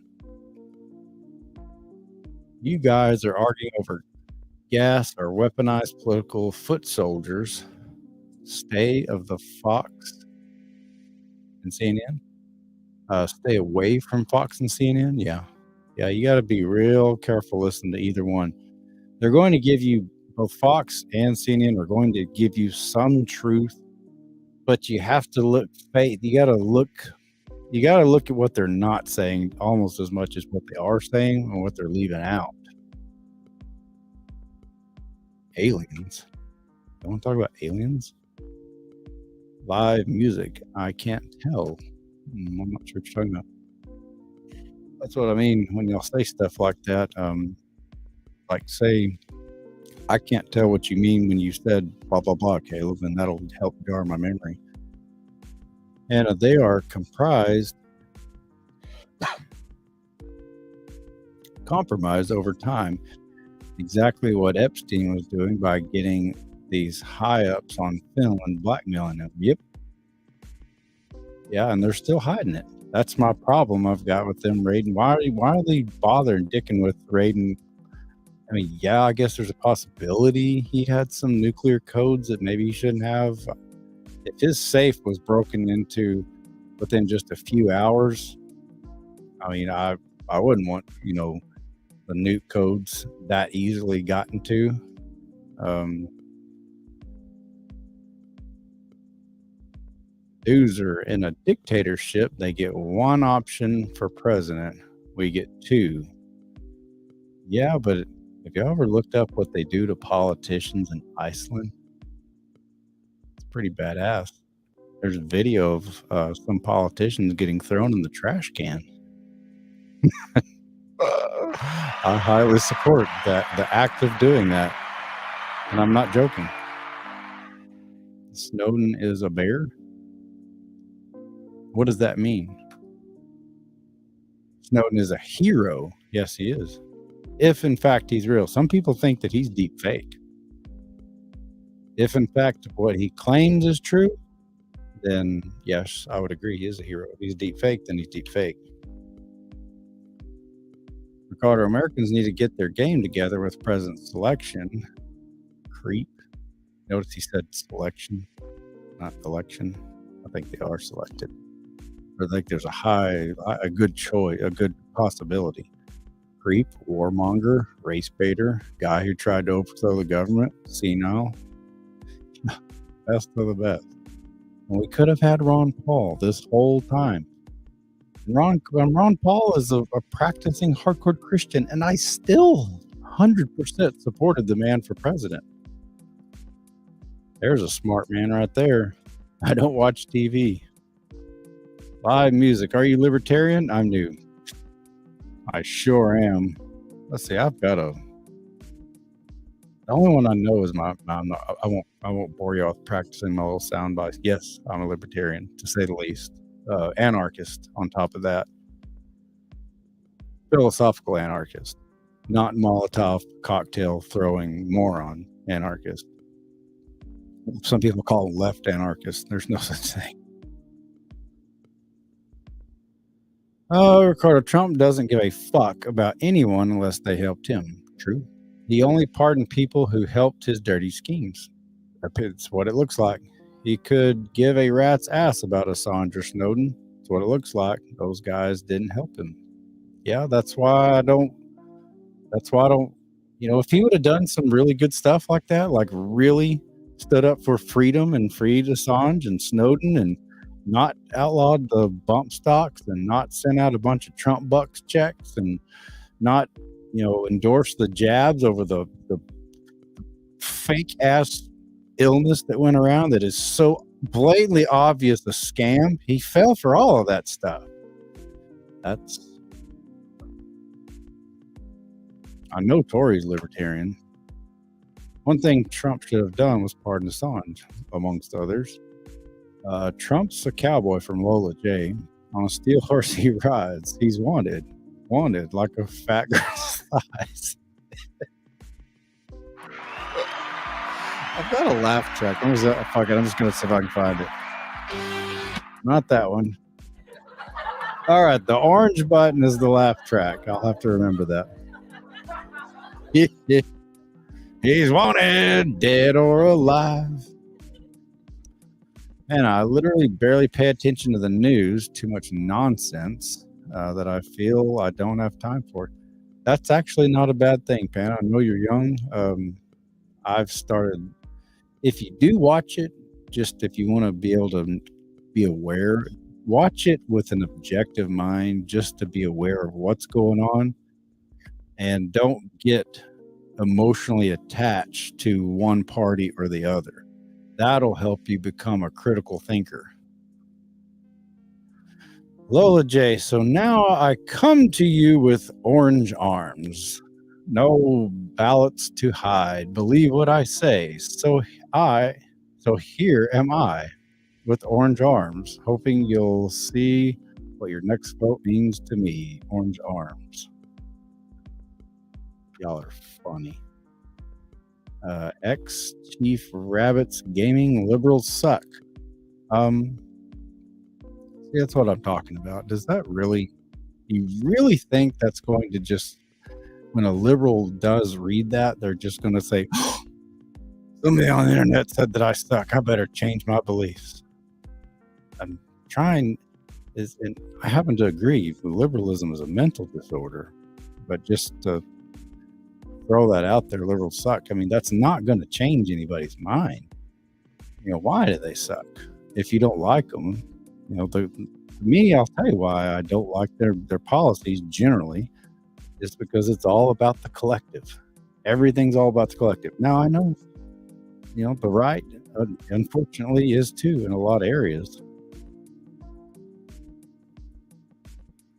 Speaker 1: You guys are arguing over gas or weaponized political foot soldiers. Stay of the Fox and CNN. Stay away from Fox and CNN. Yeah, you got to be real careful listening to either one. They're going to give you, both Fox and CNN are going to give you some truth, but you have to look fake. You got to look at what they're not saying almost as much as what they are saying and what they're leaving out. Aliens. You want to talk about aliens? Live music. I can't tell. I'm not sure what you're talking about. That's what I mean when y'all say stuff like that. Like, say, I can't tell what you mean when you said blah, blah, blah, Caleb, and that'll help jar my memory. And they are compromised over time. Exactly what Epstein was doing by getting these high-ups on film and blackmailing them. Yep. Yeah, and they're still hiding it. That's my problem I've got with them raiding. Why are they bothering dicking with raiding? I mean, yeah, I guess there's a possibility he had some nuclear codes that maybe he shouldn't have. If his safe was broken into within just a few hours, I mean, I wouldn't want, the nuke codes that easily gotten to. Dudes are in a dictatorship. They get one option for president. We get two. Yeah, but have you ever looked up what they do to politicians in Iceland? It's pretty badass. There's a video of some politicians getting thrown in the trash can. I highly support the act of doing that. And I'm not joking. Snowden is a bear? What does that mean? Snowden is a hero. Yes, he is. If in fact he's real. Some people think that he's deep fake. If in fact what he claims is true, then yes, I would agree he is a hero. If he's deep fake, then he's deep fake. Ricardo, Americans need to get their game together with president selection. Creep. Notice he said selection, not election. I think they are selected. I think there's a good choice, a good possibility. Creep, warmonger, race baiter, guy who tried to overthrow the government, senile. Best of the best. And we could have had Ron Paul this whole time. Ron Paul is a practicing hardcore Christian, and I still 100% supported the man for president. There's a smart man right there. I don't watch TV. Live music. Are you libertarian? I'm new. I sure am. Let's see. I've got the only one I know is I won't bore you with practicing my little sound bites. Yes, I'm a libertarian, to say the least. Anarchist on top of that. Philosophical anarchist. Not Molotov cocktail throwing moron anarchist. Some people call them left anarchists. There's no such thing. Ricardo, Trump doesn't give a fuck about anyone unless they helped him. True. He only pardoned people who helped his dirty schemes. That's what it looks like. He could give a rat's ass about Assange or Snowden. That's what it looks like. Those guys didn't help him. Yeah, that's why I don't, if he would have done some really good stuff like that, like really stood up for freedom and freed Assange and Snowden and not outlawed the bump stocks and not sent out a bunch of Trump bucks checks and not, endorsed the jabs over the fake ass illness that went around that is so blatantly obvious a scam. He fell for all of that stuff. I know Tory's libertarian. One thing Trump should have done was pardon Assange, amongst others. Trump's a cowboy from Lola J. On a steel horse he rides. He's wanted like a fat girl's thighs. I've got a laugh track. Fuck it, I'm just gonna see if I can find it. Not that one. All right, the orange button is the laugh track. I'll have to remember that. He's wanted, dead or alive. And I literally barely pay attention to the news. Too much nonsense that I feel I don't have time for. That's actually not a bad thing, Pan. I know you're young. I've started. If you do watch it, just if you want to be able to be aware, watch it with an objective mind, just to be aware of what's going on, and don't get emotionally attached to one party or the other. That'll help you become a critical thinker. Lola J, so now I come to you with orange arms. No ballots to hide. Believe what I say. So here am I with orange arms, hoping you'll see what your next vote means to me. Orange arms. Y'all are funny. Ex Chief Rabbits Gaming liberals suck. That's what I'm talking about. Does that really, you really think that's going to just, when a liberal does read that, they're just going to say, oh, somebody on the internet said that I suck. I better change my beliefs. I'm trying, and I happen to agree, liberalism is a mental disorder, but just to throw that out there, liberals suck. I mean, that's not going to change anybody's mind. Why do they suck? If you don't like them, to me, I'll tell you why I don't like their policies generally. Is because it's all about the collective. Everything's all about the collective. Now I know, the right, unfortunately, is too in a lot of areas.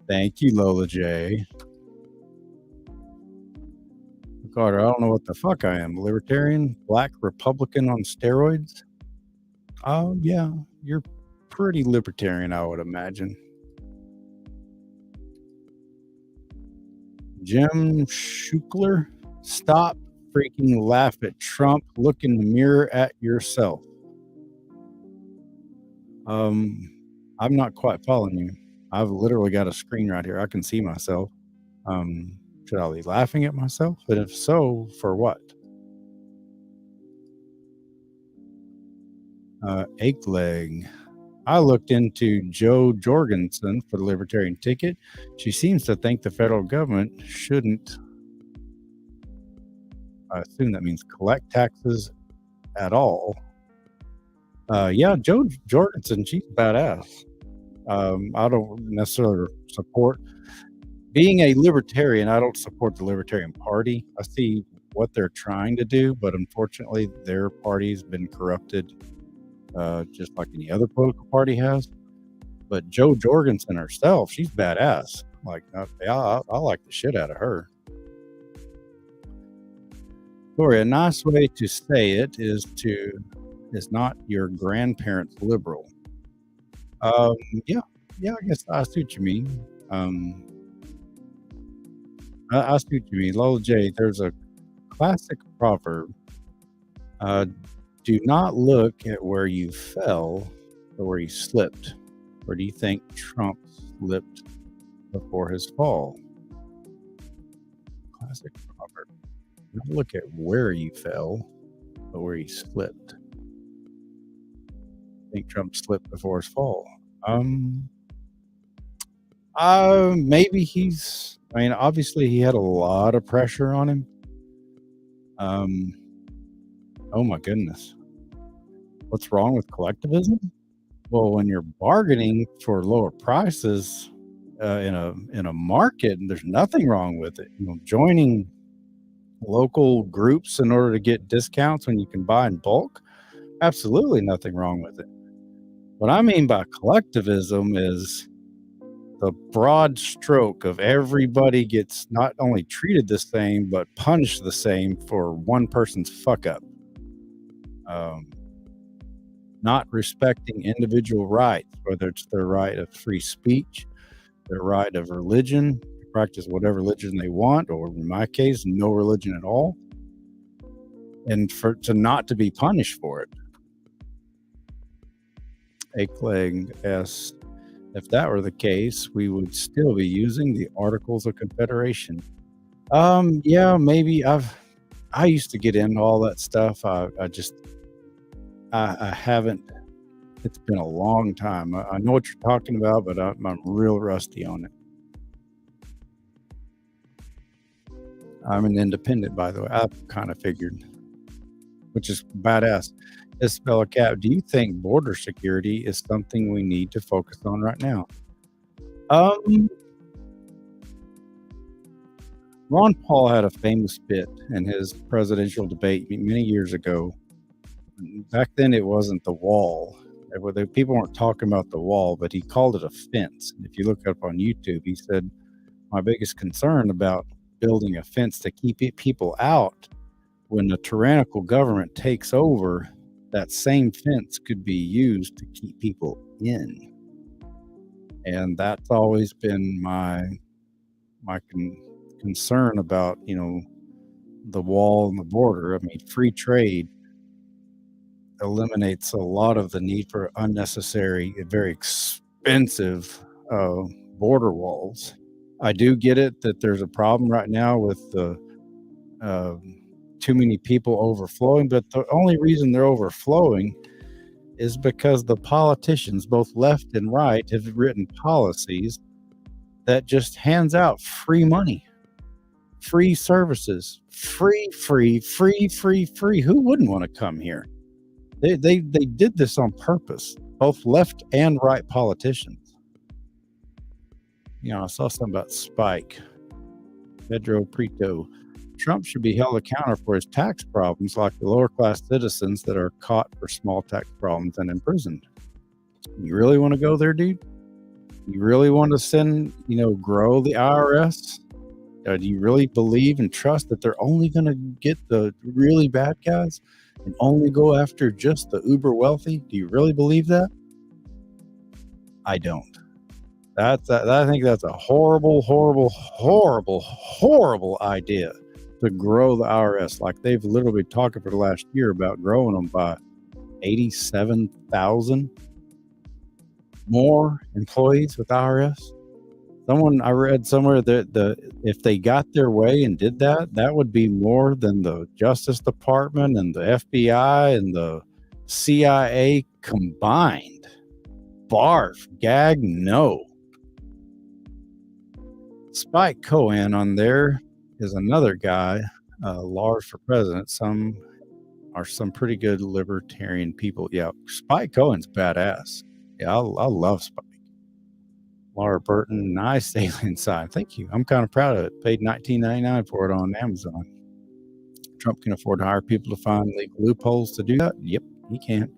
Speaker 1: Thank you, Lola J. Carter, I don't know what the fuck I am. Libertarian, black Republican on steroids. Oh yeah, you're pretty libertarian, I would imagine. Jim Schukler, stop freaking laugh at Trump. Look in the mirror at yourself. I'm not quite following you. I've literally got a screen right here. I can see myself. Should I be laughing at myself? But if so, for what? Ache leg. I looked into Jo Jorgensen for the Libertarian ticket. She seems to think the federal government shouldn't, I assume that means collect taxes at all. Yeah, Jo Jorgensen, she's badass. I don't necessarily support, being a libertarian, I don't support the Libertarian Party. I see what they're trying to do, but unfortunately their party's been corrupted. Just like any other political party has. But Jo Jorgensen herself, she's badass. Like, I like the shit out of her. Tori, a nice way to say it is not your grandparents liberal. Yeah, I guess I see what you mean. I see what you mean. Lola J, there's a classic proverb. Do not look at where you fell, but where you slipped. Or do you think Trump slipped before his fall? Classic proverb. Don't look at where you fell, but where you slipped. I think Trump slipped before his fall. Maybe obviously he had a lot of pressure on him. Oh my goodness. What's wrong with collectivism? Well, when you're bargaining for lower prices in a market, there's nothing wrong with it. Joining local groups in order to get discounts when you can buy in bulk, absolutely nothing wrong with it. What I mean by collectivism is the broad stroke of everybody gets not only treated the same, but punished the same for one person's fuck up. Not respecting individual rights, whether it's their right of free speech, their right of religion, to practice whatever religion they want, or in my case, no religion at all, and to not to be punished for it. A Clegg asks, if that were the case, we would still be using the Articles of Confederation. Yeah, maybe. I used to get into all that stuff. I haven't. It's been a long time. I know what you're talking about, but I'm real rusty on it. I'm an independent, by the way. I kind of figured, which is badass. Isabella Cap, do you think border security is something we need to focus on right now? Ron Paul had a famous bit in his presidential debate many years ago. Back then, it wasn't the wall. People weren't talking about the wall, but he called it a fence. If you look up on YouTube, he said, my biggest concern about building a fence to keep people out, when a tyrannical government takes over, that same fence could be used to keep people in. And that's always been my concern about, the wall and the border. I mean, free trade eliminates a lot of the need for unnecessary, very expensive border walls. I do get it that there's a problem right now with the too many people overflowing, but the only reason they're overflowing is because the politicians, both left and right, have written policies that just hands out free money, free services, free. Who wouldn't want to come here? They did this on purpose, both left and right politicians. I saw something about Spike, Pedro Prieto. Trump should be held accountable for his tax problems like the lower class citizens that are caught for small tax problems and imprisoned. You really want to go there, dude? You really want to grow the IRS? Do you really believe and trust that they're only going to get the really bad guys and only go after just the uber wealthy? Do you really believe that? I don't. I think that's a horrible idea to grow the IRS. Like they've literally been talking for the last year about growing them by 87,000 more employees with IRS. I read somewhere that if they got their way and did that, that would be more than the Justice Department and the FBI and the CIA combined. Barf, gag, no. Spike Cohen on there is another guy, Lars for president. Some pretty good libertarian people. Yeah, Spike Cohen's badass. Yeah, I love Spike. Laura Burton, nice alien sign. Thank you. I'm kind of proud of it. Paid $19.99 for it on Amazon. Trump can afford to hire people to find legal loopholes to do that? Yep, he can.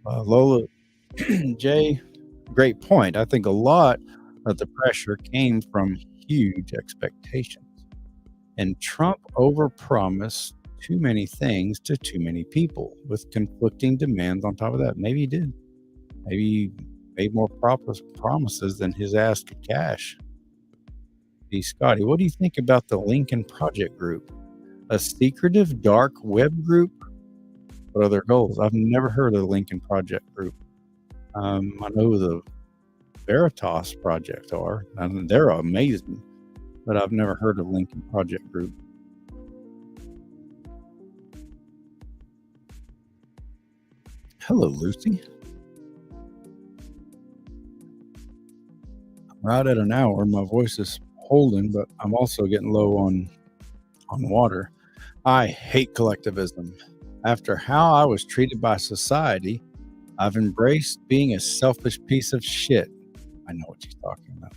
Speaker 1: Lola J, great point. I think a lot of the pressure came from huge expectations. And Trump overpromised too many things to too many people with conflicting demands on top of that. Maybe he did. Maybe he made more promises than his ass could cash. Hey, Scotty, what do you think about the Lincoln Project Group? A secretive dark web group? What are their goals? I've never heard of the Lincoln Project Group. I know the Veritas Project are, and they're amazing, but I've never heard of Lincoln Project Group. Hello, Lucy. Right at an hour, my voice is holding, but I'm also getting low on water. I hate collectivism. After how I was treated by society, I've embraced being a selfish piece of shit. I know what she's talking about.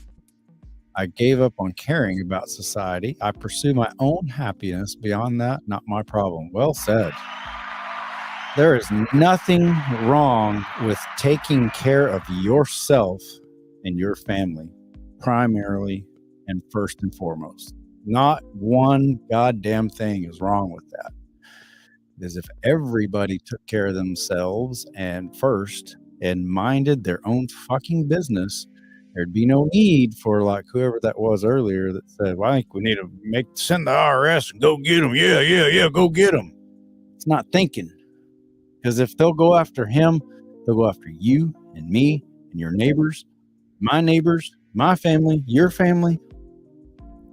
Speaker 1: I gave up on caring about society. I pursue my own happiness. Beyond that, not my problem. Well said. There is nothing wrong with taking care of yourself and your family, primarily and first and foremost. Not one goddamn thing is wrong with that. Because if everybody took care of themselves and first and minded their own fucking business, there'd be no need for like whoever that was earlier that said, well, I think we need to send the IRS and go get them. Yeah, go get them. It's not thinking. Because if they'll go after him, they'll go after you and me and your neighbors, my family, your family.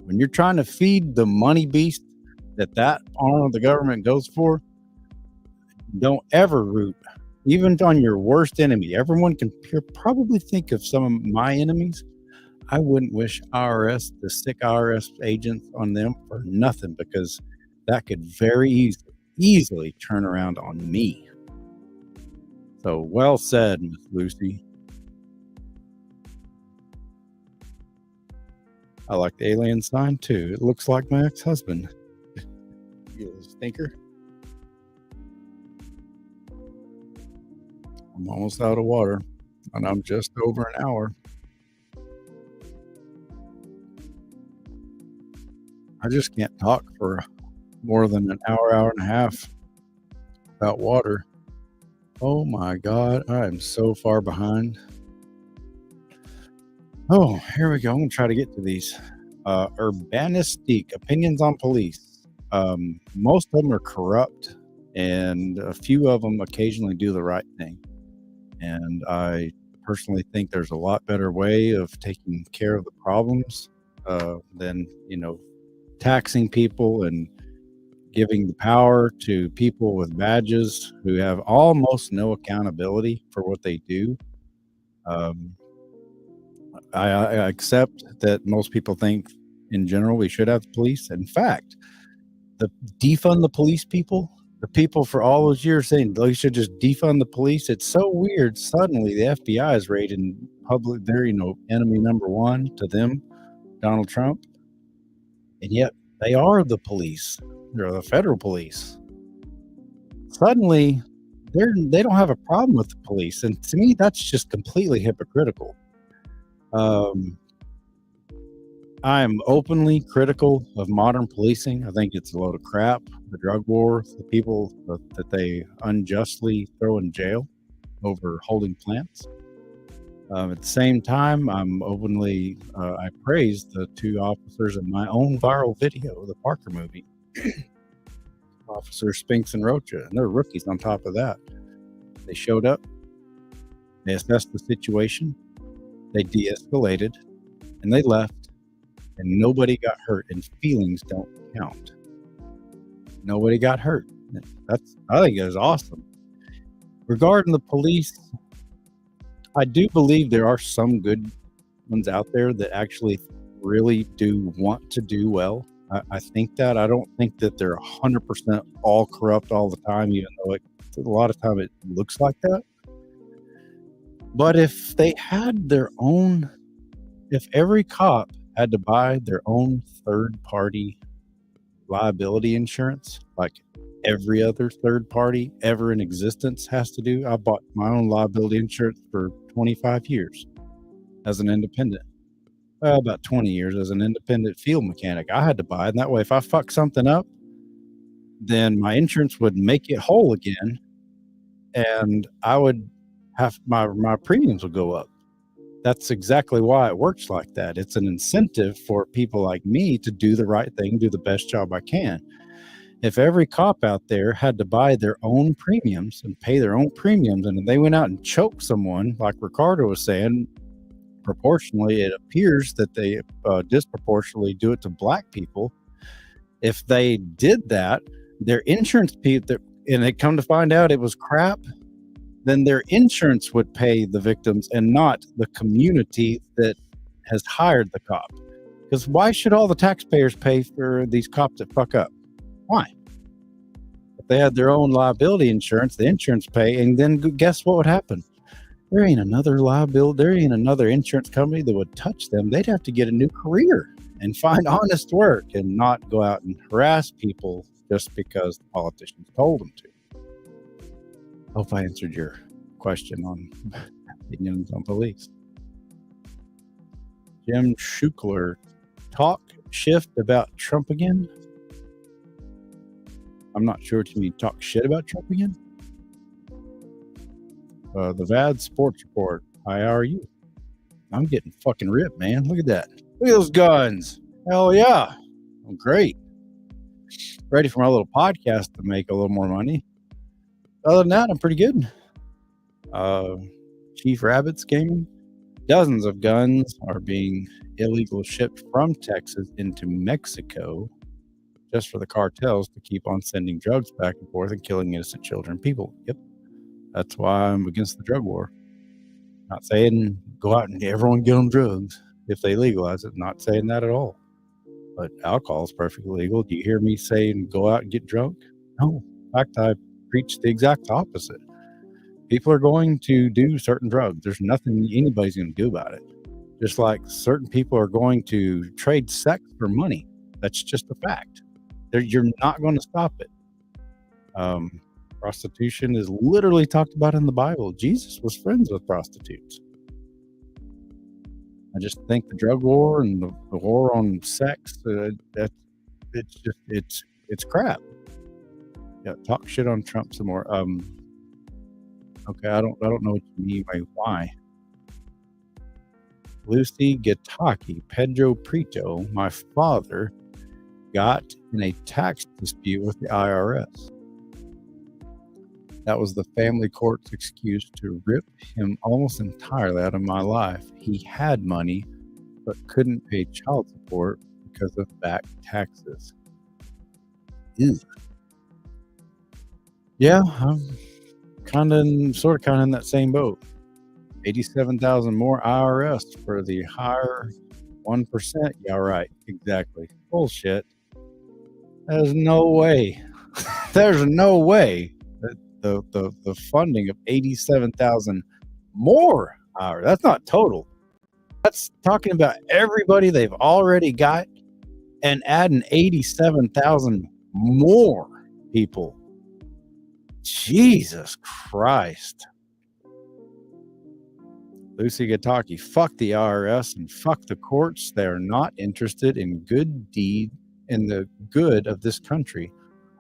Speaker 1: When you're trying to feed the money beast that arm of the government goes for, don't ever root, even on your worst enemy. Everyone can probably think of some of my enemies. I wouldn't wish the sick IRS agents on them for nothing, because that could very easily turn around on me. So well said, Miss Lucy. I like the alien sign too. It looks like my ex-husband. You little stinker. I'm almost out of water, and I'm just over an hour. I just can't talk for more than an hour and a half about water. Oh my God, I am so far behind. Oh, here we go. I'm going to try to get to these. Urbanistic opinions on police. Most of them are corrupt, and a few of them occasionally do the right thing. And I personally think there's a lot better way of taking care of the problems than, taxing people and giving the power to people with badges who have almost no accountability for what they do. I accept that most people think in general we should have police. In fact, the defund the police people, the people for all those years saying they should just defund the police. It's so weird. Suddenly the FBI is rating public, they're, enemy number one to them, Donald Trump. And yet they are the police. They're the federal police. Suddenly they don't have a problem with the police. And to me, that's just completely hypocritical. I'm openly critical of modern policing. I think it's a load of crap. The drug war, the people that they unjustly throw in jail over holding plants. At the same time, I'm openly, I praise the two officers in my own viral video, the Parker movie, Officer Spinks and Rocha, and they're rookies on top of that. They showed up, they assessed the situation, they de-escalated, and they left, and nobody got hurt, and feelings don't count. Nobody got hurt. I think it was awesome. Regarding the police, I do believe there are some good ones out there that actually really do want to do well. I think that. I don't think that they're 100% all corrupt all the time, even though a lot of time it looks like that. But if they had their own, if every cop had to buy their own third-party liability insurance, like every other third party ever in existence has to do. I bought my own liability insurance for 25 years as an independent. Well, about 20 years as an independent field mechanic. I had to buy it. And that way, if I fuck something up, then my insurance would make it whole again. And I would have my premiums would go up. That's exactly why it works like that. It's an incentive for people like me to do the right thing, do the best job I can. If every cop out there had to buy their own premiums and pay their own premiums, and if they went out and choked someone, like Ricardo was saying, proportionally, it appears that they disproportionately do it to black people. If they did that, their insurance people, and they come to find out it was crap, then their insurance would pay the victims and not the community that has hired the cop. Because why should all the taxpayers pay for these cops that fuck up? Why? If they had their own liability insurance, the insurance pay, and then guess what would happen? There ain't another liability. There ain't another insurance company that would touch them. They'd have to get a new career and find honest work and not go out and harass people just because the politicians told them to. Hope I answered your question on opinions on police. Jim Schukler, talk shift about Trump again? I'm not sure what you mean, talk shit about Trump again? The VAD Sports Report. Hi, how are you? I'm getting fucking ripped, man. Look at that. Look at those guns. Hell yeah. I'm great. Ready for my little podcast to make a little more money. Other than that, I'm pretty good. Chief Rabbits Gaming. Dozens of guns are being illegally shipped from Texas into Mexico just for the cartels to keep on sending drugs back and forth and killing innocent children and people. Yep. That's why I'm against the drug war. Not saying go out and everyone get them drugs if they legalize it. Not saying that at all. But alcohol is perfectly legal. Do you hear me saying go out and get drunk? No. In fact, I preach the exact opposite. People are going to do certain drugs. There's nothing anybody's going to do about it. Just like certain people are going to trade sex for money. That's just a fact. You're not going to stop it. Prostitution is literally talked about in the Bible. Jesus was friends with prostitutes. I just think the drug war and the war on sex, it's crap. Yeah, talk shit on Trump some more. Okay, I don't know what you mean by why. Lucy Gataki, Pedro Prieto, my father, got in a tax dispute with the IRS. That was the family court's excuse to rip him almost entirely out of my life. He had money, but couldn't pay child support because of back taxes. Ew. Yeah, I'm kind of in that same boat. 87,000 more IRS for the higher 1%. Yeah, right. Exactly. Bullshit. There's no way. There's no way that the funding of 87,000 more IRS. That's not total. That's talking about everybody they've already got and adding 87,000 more people. Jesus Christ. Lucy Gataki, fuck the IRS and fuck the courts. They are not interested in the good of this country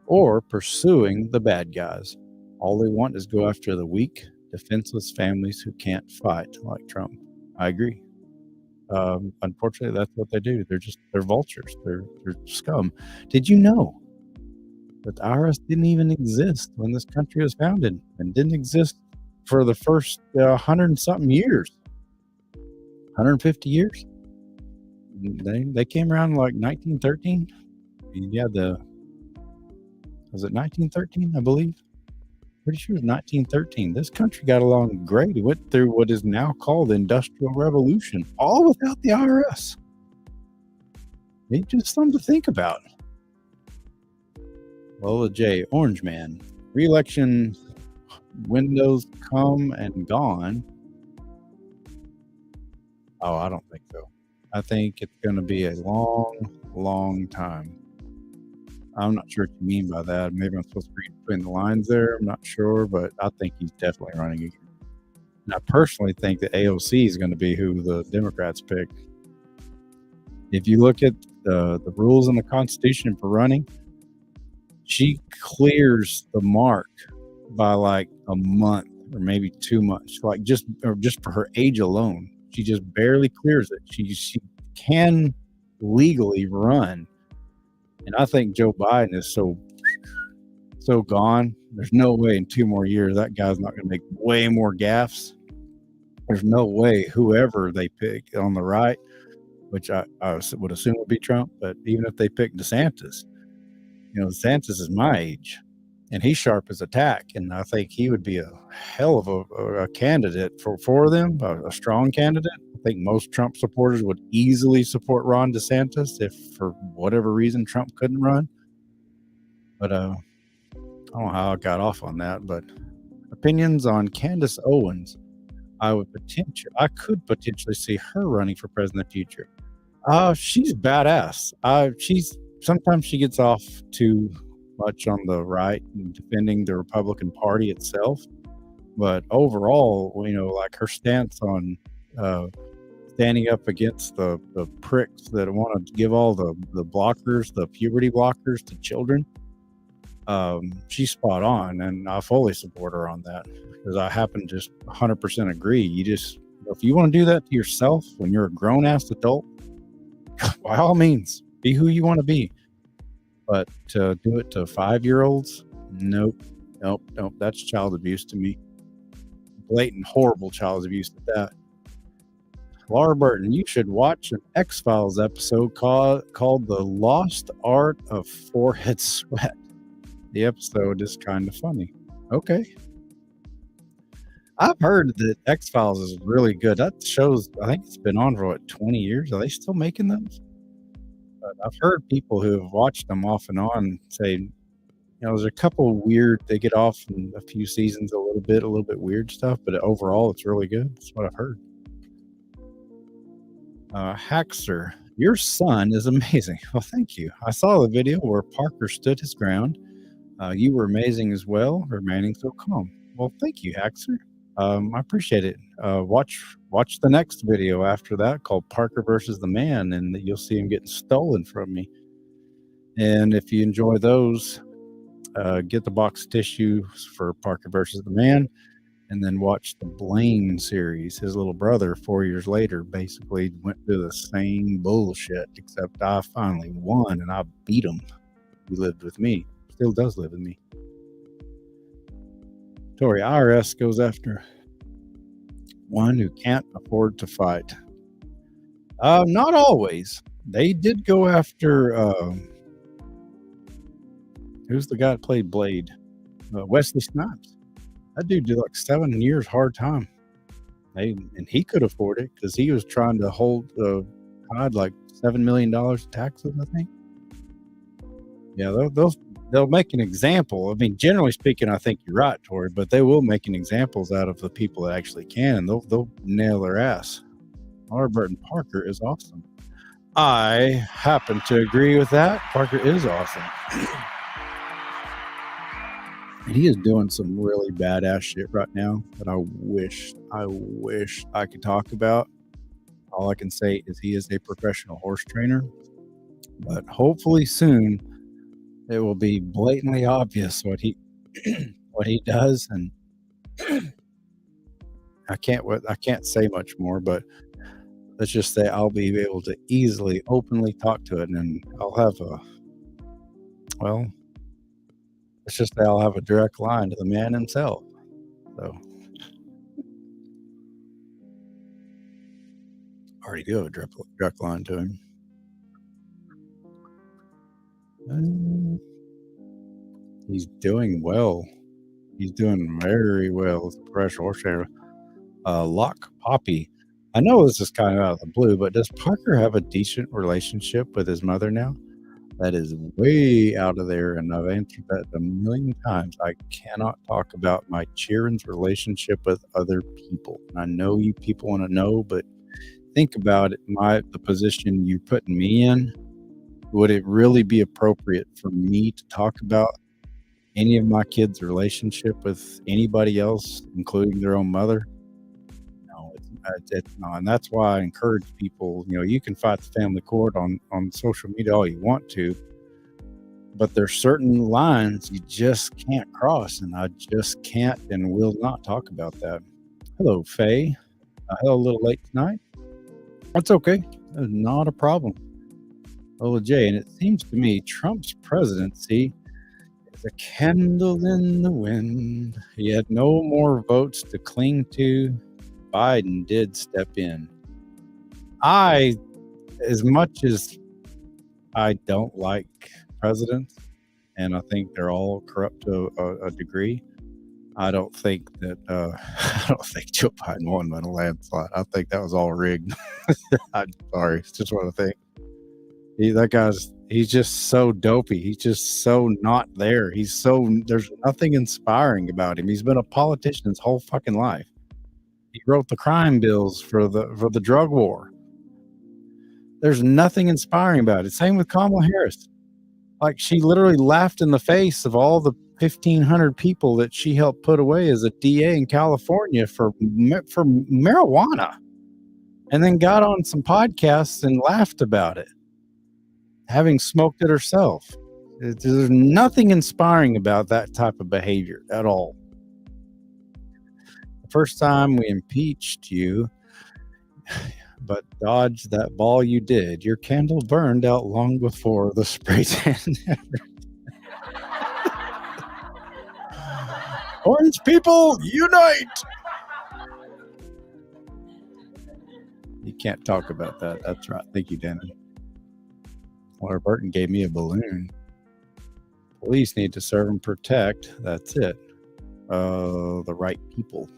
Speaker 1: or pursuing the bad guys. All they want is go after the weak, defenseless families who can't fight, like Trump. I agree. Unfortunately, that's what they do. They're vultures. They're scum. Did you know that the IRS didn't even exist when this country was founded and didn't exist for the first 100 and something years, 150 years? They came around like 1913. Yeah, was it 1913? I believe. Pretty sure it was 1913. This country got along great. It went through what is now called the Industrial Revolution, all without the IRS. It's just something to think about. Lola J, Orange Man, re-election windows come and gone. Oh, I don't think so. I think it's going to be a long, long time. I'm not sure what you mean by that. Maybe I'm supposed to read between the lines there. I'm not sure, but I think he's definitely running again. And I personally think that AOC is going to be who the Democrats pick. If you look at the rules in the Constitution for running, she clears the mark by like a month or maybe 2 months, like just for her age alone. She just barely clears it. She can legally run. And I think Joe Biden is so gone. There's no way in 2 more years that guy's not going to make way more gaffes. There's no way whoever they pick on the right, which I would assume would be Trump, but even if they pick DeSantis, DeSantis is my age, and he's sharp as a tack, and I think he would be a hell of a candidate for them, a strong candidate. I think most Trump supporters would easily support Ron DeSantis if, for whatever reason, Trump couldn't run. But I don't know how I got off on that, but opinions on Candace Owens. I could potentially see her running for president in the future. She's badass. She's sometimes she gets off too much on the right and defending the Republican Party itself, but overall, like her stance on uh, standing up against the pricks that want to give all the blockers, the puberty blockers to children. She's spot on, and I fully support her on that because I happen to just 100% agree. If you want to do that to yourself when you're a grown ass adult, by all means, be who you want to be. But to do it to 5-year-olds, nope, nope, nope. That's child abuse to me. Blatant, horrible child abuse at that. Laura Burton, you should watch an X-Files episode called The Lost Art of Forehead Sweat. The episode is kind of funny. Okay. I've heard that X-Files is really good. That show's, I think it's been on for 20 years. Are they still making those? But I've heard people who have watched them off and on say, there's a couple weird, they get off in a few seasons a little bit weird stuff, but overall it's really good. That's what I've heard. Haxer, your son is amazing. Well, thank you. I saw the video where Parker stood his ground. You were amazing as well, remaining so calm. Well, thank you, Haxer. I appreciate it. Watch the next video after that called Parker versus the Man, and you'll see him getting stolen from me. And if you enjoy those, get the box of tissues for Parker versus the Man, and then watch the Blaine series. His little brother, 4 years later, basically went through the same bullshit, except I finally won and I beat him. He lived with me. Still does live with me. Tory, IRS goes after one who can't afford to fight. Not always. They did go after who's the guy that played Blade? Wesley Snipes. That dude did like 7 years hard time. And he could afford it because he was trying to hide like $7 million in taxes, I think. Yeah, they'll make an example. I mean, generally speaking, I think you're right, Tori, but they will make an examples out of the people that actually can, and they'll nail their ass. Laura Burton Parker is awesome. I happen to agree with that. Parker is awesome. And he is doing some really badass shit right now that I wish I could talk about. All I can say is he is a professional horse trainer, but hopefully soon it will be blatantly obvious what he does, and I can't say much more, but let's just say I'll be able to easily openly talk to it, and I'll have let's just say I'll have a direct line to the man himself. So I already do have a direct line to him. He's doing well. He's doing very well as a professional horse trainer. Locke Poppy. I know this is kind of out of the blue, but does Parker have a decent relationship with his mother now? That is way out of there, and I've answered that a million times. I cannot talk about my Chiron's relationship with other people. And I know you people want to know, but think about it. The position you're putting me in, would it really be appropriate for me to talk about any of my kids' relationship with anybody else, including their own mother? No, it's not. And that's why I encourage people, you can fight the family court on social media all you want to, but there's certain lines you just can't cross, and I just can't and will not talk about that. Hello, Faye. Hello, a little late tonight. That's okay. That's not a problem. Lola J, and it seems to me Trump's presidency is a candle in the wind. He had no more votes to cling to. Biden did step in. As much as I don't like presidents, and I think they're all corrupt to a degree, I don't think that I don't think Joe Biden won by a landslide. I think that was all rigged. I'm sorry, it's just what I think. He's just so dopey. He's just so not there. There's nothing inspiring about him. He's been a politician his whole fucking life. He wrote the crime bills for the drug war. There's nothing inspiring about it. Same with Kamala Harris. Like, she literally laughed in the face of all the 1,500 people that she helped put away as a DA in California for marijuana, and then got on some podcasts and laughed about it, having smoked it herself. There's nothing inspiring about that type of behavior at all. The first time we impeached you, but dodge that ball you did. Your candle burned out long before the spray tan. Orange people, unite! You can't talk about that. That's right. Thank you, Dennis. Laura Burton gave me a balloon. Police need to serve and protect. That's it. The right people.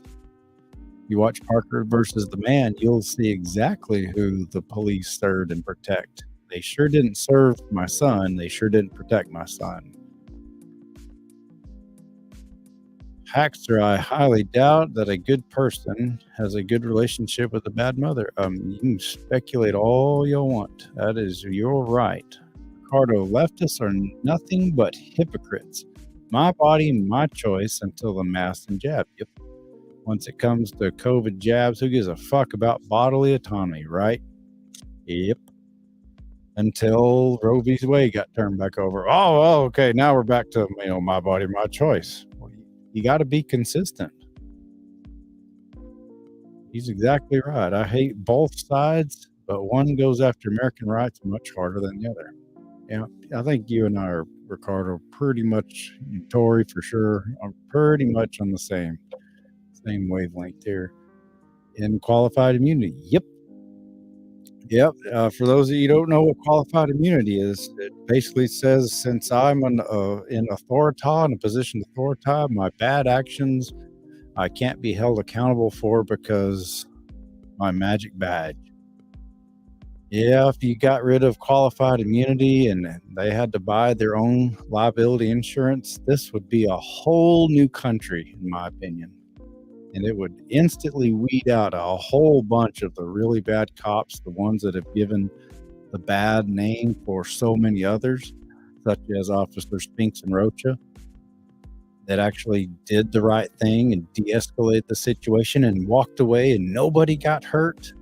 Speaker 1: You watch Parker versus the Man, you'll see exactly who the police serve and protect. They sure didn't serve my son. They sure didn't protect my son. Hackster, I highly doubt that a good person has a good relationship with a bad mother. You can speculate all you want. That is your right. Ricardo, leftists are nothing but hypocrites. My body, my choice until the mask and jab. Yep. Once it comes to COVID jabs, who gives a fuck about bodily autonomy, right? Yep. Until Roe v. Wade got turned back over. Oh, okay. Now we're back to, my body, my choice. You got to be consistent. He's exactly right. I hate both sides, but one goes after American rights much harder than the other. Yeah, I think you and I are, Ricardo, pretty much, Tory for sure, are pretty much on the same wavelength here. In qualified immunity, yep. For those of you who don't know what qualified immunity is, it basically says, since I'm in authority, in a position of authority, my bad actions I can't be held accountable for because my magic badge. Yeah, if you got rid of qualified immunity and they had to buy their own liability insurance, this would be a whole new country, in my opinion. And it would instantly weed out a whole bunch of the really bad cops, the ones that have given the bad name for so many others, such as Officer Spinks and Rocha, that actually did the right thing and de-escalated the situation and walked away and nobody got hurt.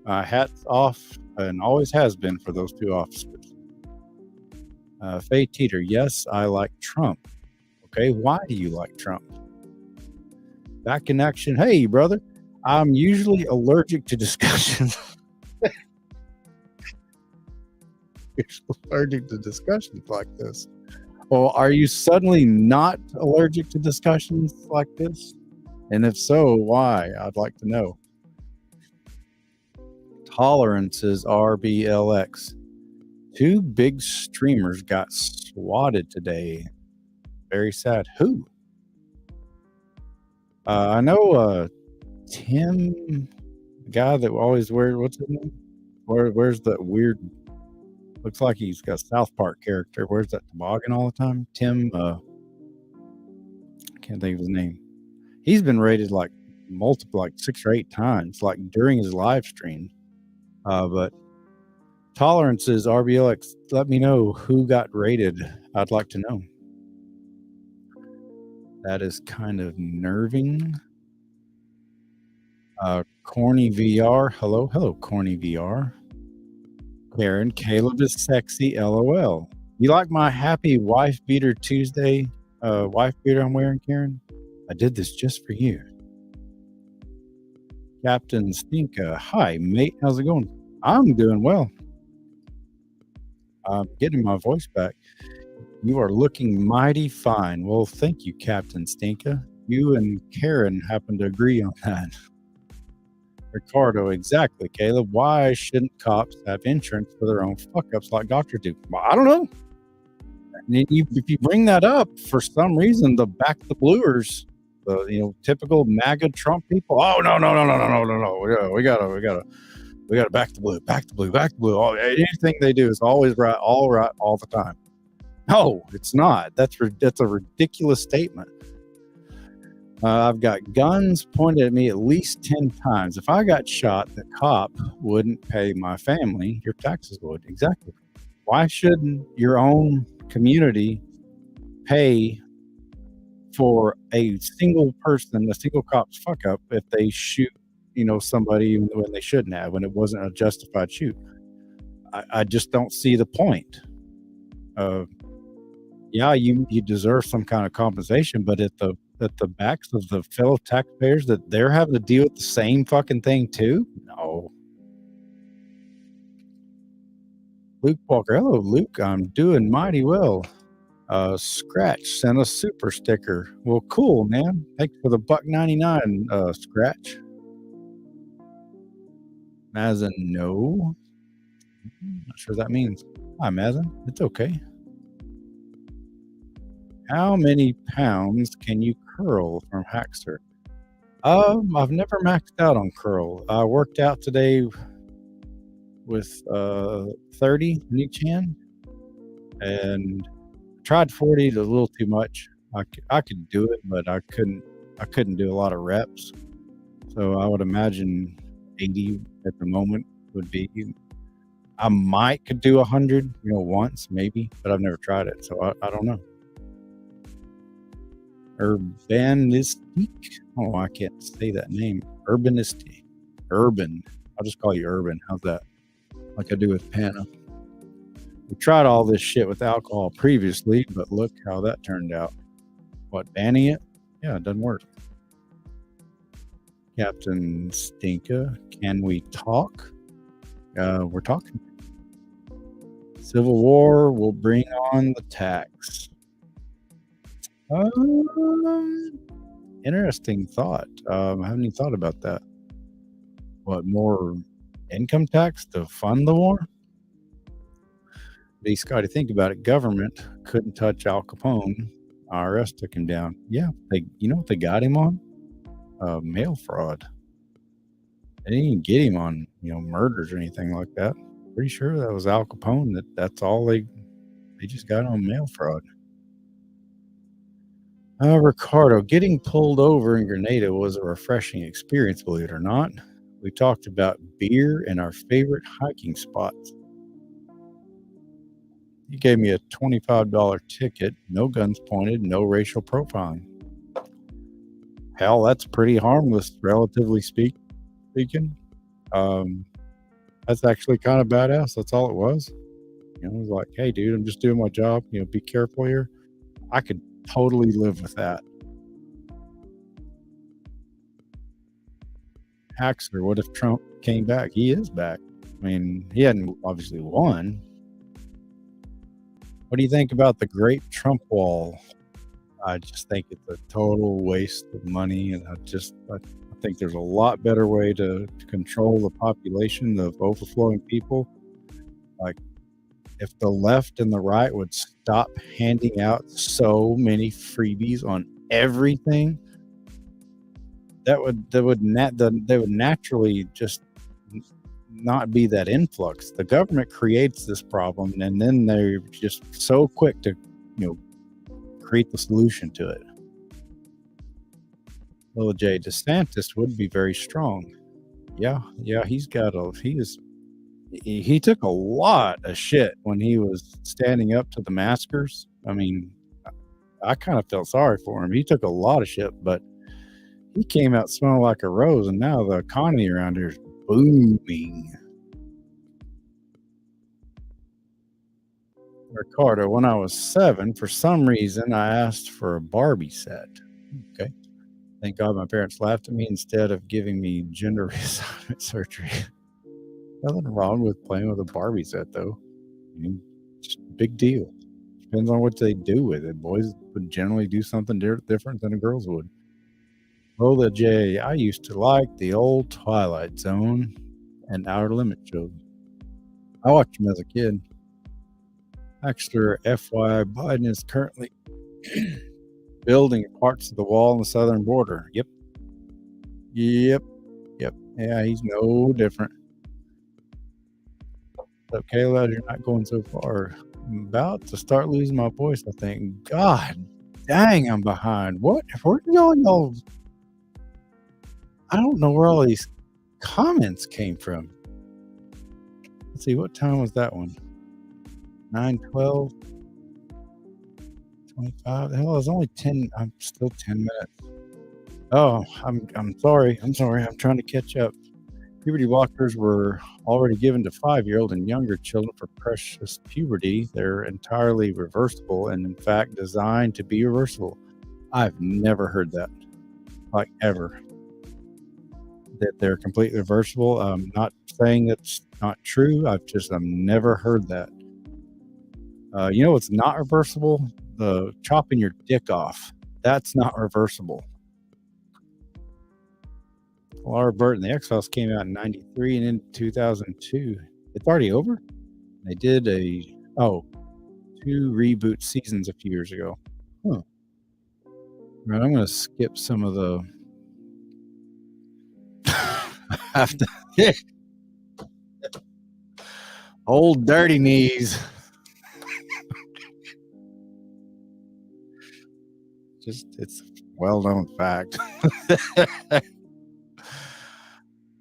Speaker 1: Hats off, and always has been, for those two officers. Faye Teeter, yes, I like Trump. Okay, why do you like Trump? Back in action. Hey, brother, I'm usually allergic to discussions. You're allergic to discussions like this. Well, are you suddenly not allergic to discussions like this? And if so, why? I'd like to know. Tolerances RBLX. Two big streamers got swatted today. Very sad. Who? I know Tim, the guy that always wears, what's his name? Where's the weird, looks like he's got a South Park character. Where's that toboggan all the time? Tim, I can't think of his name. He's been rated like 6 or 8 times, like during his live stream. But Tolerances RBLX, let me know who got rated. I'd like to know. That is kind of nerving. Corny VR. Hello, Corny VR. Karen, Caleb is sexy. LOL. You like my happy wife beater Tuesday wife beater I'm wearing, Karen? I did this just for you. Captain Stinka. Hi, mate. How's it going? I'm doing well. I'm getting my voice back. You are looking mighty fine. Well, thank you, Captain Stinka. You and Karen happen to agree on that. Ricardo, exactly, Caleb. Why shouldn't cops have insurance for their own fuck-ups like doctors do? Well, I don't know. And if you bring that up, for some reason, the back the bluers, the typical MAGA Trump people. Oh no! We gotta back the blue. Oh, anything they do is always right, all the time. No, it's not. That's a ridiculous statement. I've got guns pointed at me at least 10 times. If I got shot, the cop wouldn't pay my family. Your taxes would. Exactly. Why shouldn't your own community pay for a single person, a single cop's fuck up if they shoot, somebody when they shouldn't have, when it wasn't a justified shoot? I just don't see the point. Yeah, you deserve some kind of compensation, but at the backs of the fellow taxpayers that they're having to deal with the same fucking thing too? No. Luke Walker. Hello, Luke. I'm doing mighty well. Scratch sent a super sticker. Well, cool, man. Thanks for the $1.99, Scratch. Mazin, no. Not sure what that means. Hi, Mazin. It's okay. How many pounds can you curl from Hackster? I've never maxed out on curl. I worked out today with 30 in each hand, and tried 40. It was a little too much. I could do it, but I couldn't do a lot of reps. So I would imagine 80 at the moment would be. I might could do 100, once maybe, but I've never tried it, so I don't know. Urbanistic. Oh, I can't say that name. Urbanistic. Urban. I'll just call you Urban. How's that? Like I do with Panna. We tried all this shit with alcohol previously, but look how that turned out. What, banning it? Yeah, it doesn't work. Captain Stinka, can we talk? We're talking. Civil War will bring on the tax. Interesting thought. I haven't even thought about that. What, more income tax to fund the war? But Scotty, think about it. Government couldn't touch Al Capone. IRS took him down. Yeah, you know what they got him on? Mail fraud. They didn't even get him on, murders or anything like that. Pretty sure that was Al Capone. That's all they just got on mail fraud. Ricardo, getting pulled over in Grenada was a refreshing experience, believe it or not. We talked about beer and our favorite hiking spots. He gave me a $25 ticket, no guns pointed, no racial profiling. Hell, that's pretty harmless, relatively speaking. That's actually kind of badass. That's all it was. It was like, hey, dude, I'm just doing my job. Be careful here. I could totally live with that. Haxer, what if Trump came back? He is back. I mean, he hadn't obviously won. What do you think about the Great Trump Wall? I just think it's a total waste of money, and I think there's a lot better way to control the population of overflowing people. Like, if the left and the right would stop handing out so many freebies on everything, they would naturally just not be that influx. The government creates this problem, and then they're just so quick to, create the solution to it. Well, Jay DeSantis would be very strong. Yeah, he took a lot of shit when he was standing up to the maskers. I mean, I kind of felt sorry for him. He took a lot of shit, but he came out smelling like a rose, and now the economy around here is booming. Ricardo, when I was 7, for some reason, I asked for a Barbie set. Okay. Thank God my parents laughed at me instead of giving me gender reassignment surgery. Nothing wrong with playing with a Barbie set, though. Just a big deal. Depends on what they do with it. Boys would generally do something different than the girls would. Lola J, I used to like the old Twilight Zone and Outer Limits shows. I watched them as a kid. Actually, FYI, Biden is currently building parts of the wall on the southern border. Yep. Yeah, he's no different. So, Kayla, you're not going so far. I'm about to start losing my voice, I think. God Dang, I'm behind. What? Where do y'all? I don't know where all these comments came from. Let's see, what time was that one? 9:12, 25. Hell, it's only 10. I'm still 10 minutes. Oh, I'm sorry. I'm sorry. I'm trying to catch up. Puberty blockers were already given to 5-year-old and younger children for precious puberty. They're entirely reversible and, in fact, designed to be reversible. I've never heard that, like ever, that they're completely reversible. I'm not saying it's not true. I've never heard that. You know what's not reversible? The chopping your dick off. That's not reversible. Laura Burton, The X-Files came out in 93 and in 2002. It's already over? They did 2 reboot seasons a few years ago. Huh. Right, I'm going to skip some of the... Old dirty knees. It's a well-known fact.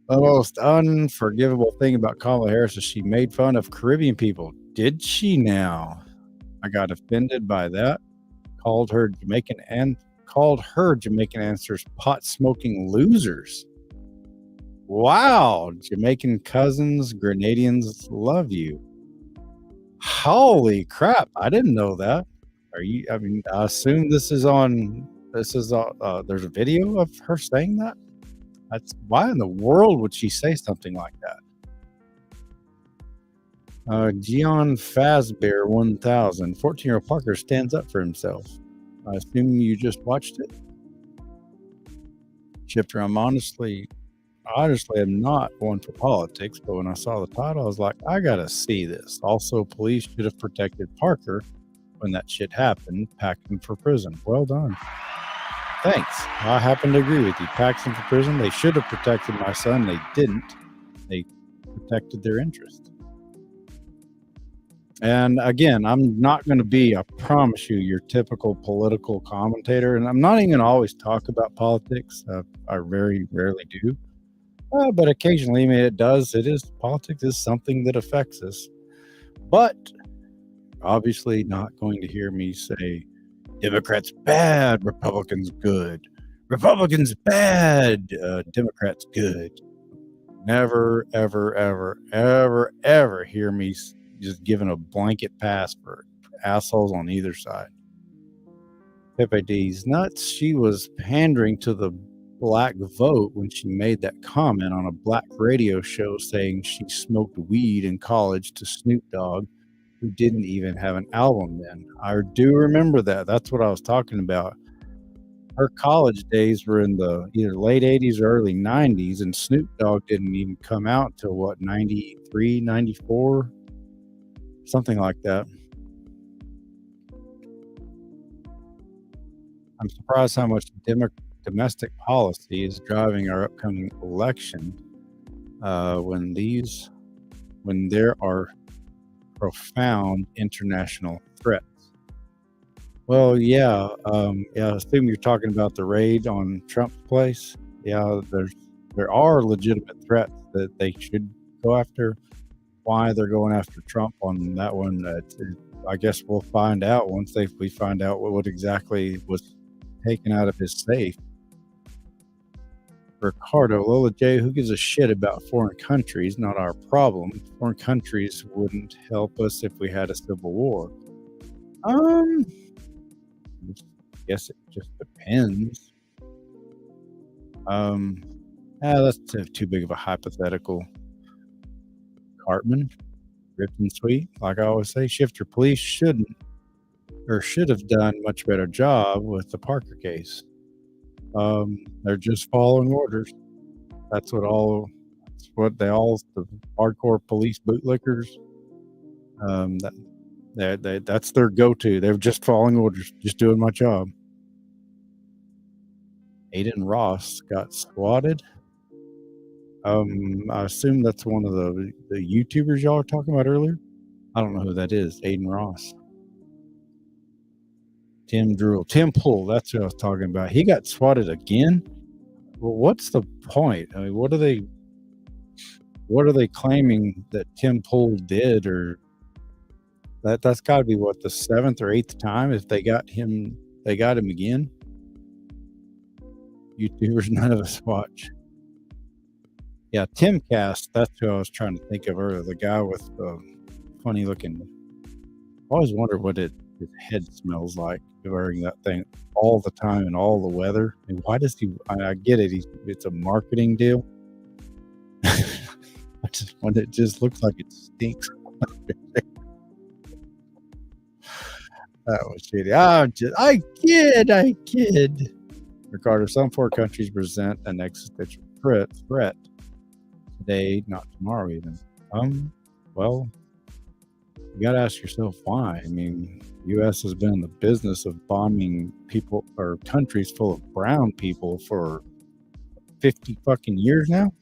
Speaker 1: The most unforgivable thing about Kamala Harris is she made fun of Caribbean people. Did she now? I got offended by that. Called her Jamaican ancestors pot-smoking losers. Wow. Jamaican cousins, Grenadians love you. Holy crap. I didn't know that. I assume there's a video of her saying that? Why in the world would she say something like that? Gian Fazbear 1000. 14-year-old Parker stands up for himself. I assume you just watched it? Shifter, I'm honestly am not one for politics, but when I saw the title, I was like, I gotta see this. Also, police should have protected Parker when that shit happened, packed him for prison. Well done. Thanks. I happen to agree with you. Packed him for prison. They should have protected my son. They didn't. They protected their interest. And again, I'm not going to be, I promise you, your typical political commentator. And I'm not even going to always talk about politics. I very rarely do. But occasionally, it does. Politics is something that affects us. But obviously not going to hear me say, Democrats bad, Republicans good. Republicans bad, Democrats good. Never, ever, ever, ever, ever hear me just giving a blanket pass for assholes on either side. Pepe D's nuts. She was pandering to the black vote when she made that comment on a black radio show saying she smoked weed in college to Snoop Dogg, who didn't even have an album then. I do remember that. That's what I was talking about. Her college days were in the either late 80s or early 90s, and Snoop Dogg didn't even come out till 93, 94? Something like that. I'm surprised how much domestic policy is driving our upcoming election when there are profound international threats. Well, yeah. I assume you're talking about the raid on Trump's place. Yeah, there are legitimate threats that they should go after. Why they're going after Trump on that one, I guess we'll find out once we find out what exactly was taken out of his safe. Ricardo, Lola J, who gives a shit about foreign countries? Not our problem. Foreign countries wouldn't help us if we had a civil war. I guess it just depends. That's too big of a hypothetical. Cartman, ripped and sweet. Like I always say, Shifter police should have done much better job with the Parker case. They're just following orders. That's what the hardcore police bootlickers. That's their go-to. They're just following orders, just doing my job. Aiden Ross got swatted. I assume that's one of the YouTubers y'all were talking about earlier. I don't know who that is. Aiden Ross. Tim Drool. Tim Pool, that's what I was talking about. He got swatted again? Well, what's the point? I mean, what are they claiming that Tim Pool did? Or that's got to be what, the 7th or 8th time if they got him again. YouTubers none of us watch. Yeah, Timcast, that's who I was trying to think of earlier, the guy with the funny looking. I always wonder what his head smells like wearing that thing all the time in all the weather. And why does he? I get it. It's a marketing deal. It just looks like it stinks. That was shitty. I kid. Ricardo, some 4 countries present an existential threat today, not tomorrow even. Well, you got to ask yourself why. I mean, U.S. has been in the business of bombing people or countries full of brown people for 50 fucking years now.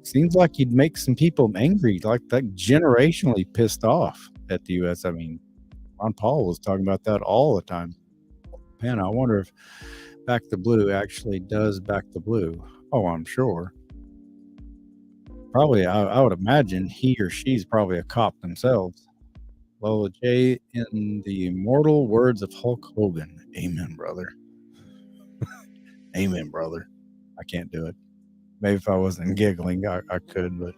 Speaker 1: Seems like you'd make some people angry, like generationally pissed off at the U.S. I mean, Ron Paul was talking about that all the time. Man, I wonder if Back the Blue actually does Back the Blue. Oh, I'm sure. Probably, I would imagine he or she's probably a cop themselves. Lola J, in the immortal words of Hulk Hogan. Amen, brother. Amen, brother. I can't do it. Maybe if I wasn't giggling, I could, but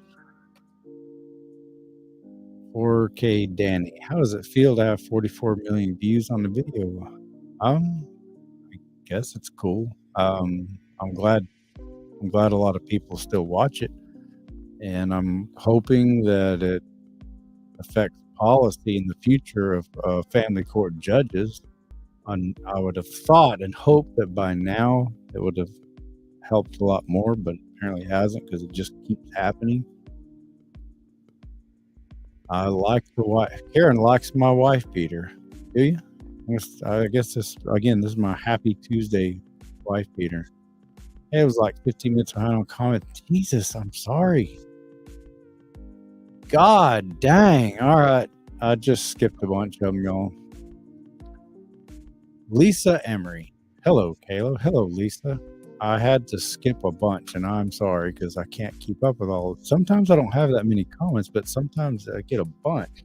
Speaker 1: 4K Danny. How does it feel to have 44 million views on the video? I guess it's cool. I'm glad a lot of people still watch it, and I'm hoping that it affects policy in the future of family court judges. I would have thought and hoped that by now it would have helped a lot more, but apparently hasn't, because it just keeps happening. I like the wife. Karen likes my wife beater. Do you? I guess this is my happy Tuesday wife beater. It was like 15 minutes behind on comment. Jesus, I'm sorry. God dang. All right. I just skipped a bunch of them, y'all. Lisa Emery. Hello, Kayla. Hello, Lisa. I had to skip a bunch, and I'm sorry because I can't keep up with all. Sometimes I don't have that many comments, but sometimes I get a bunch.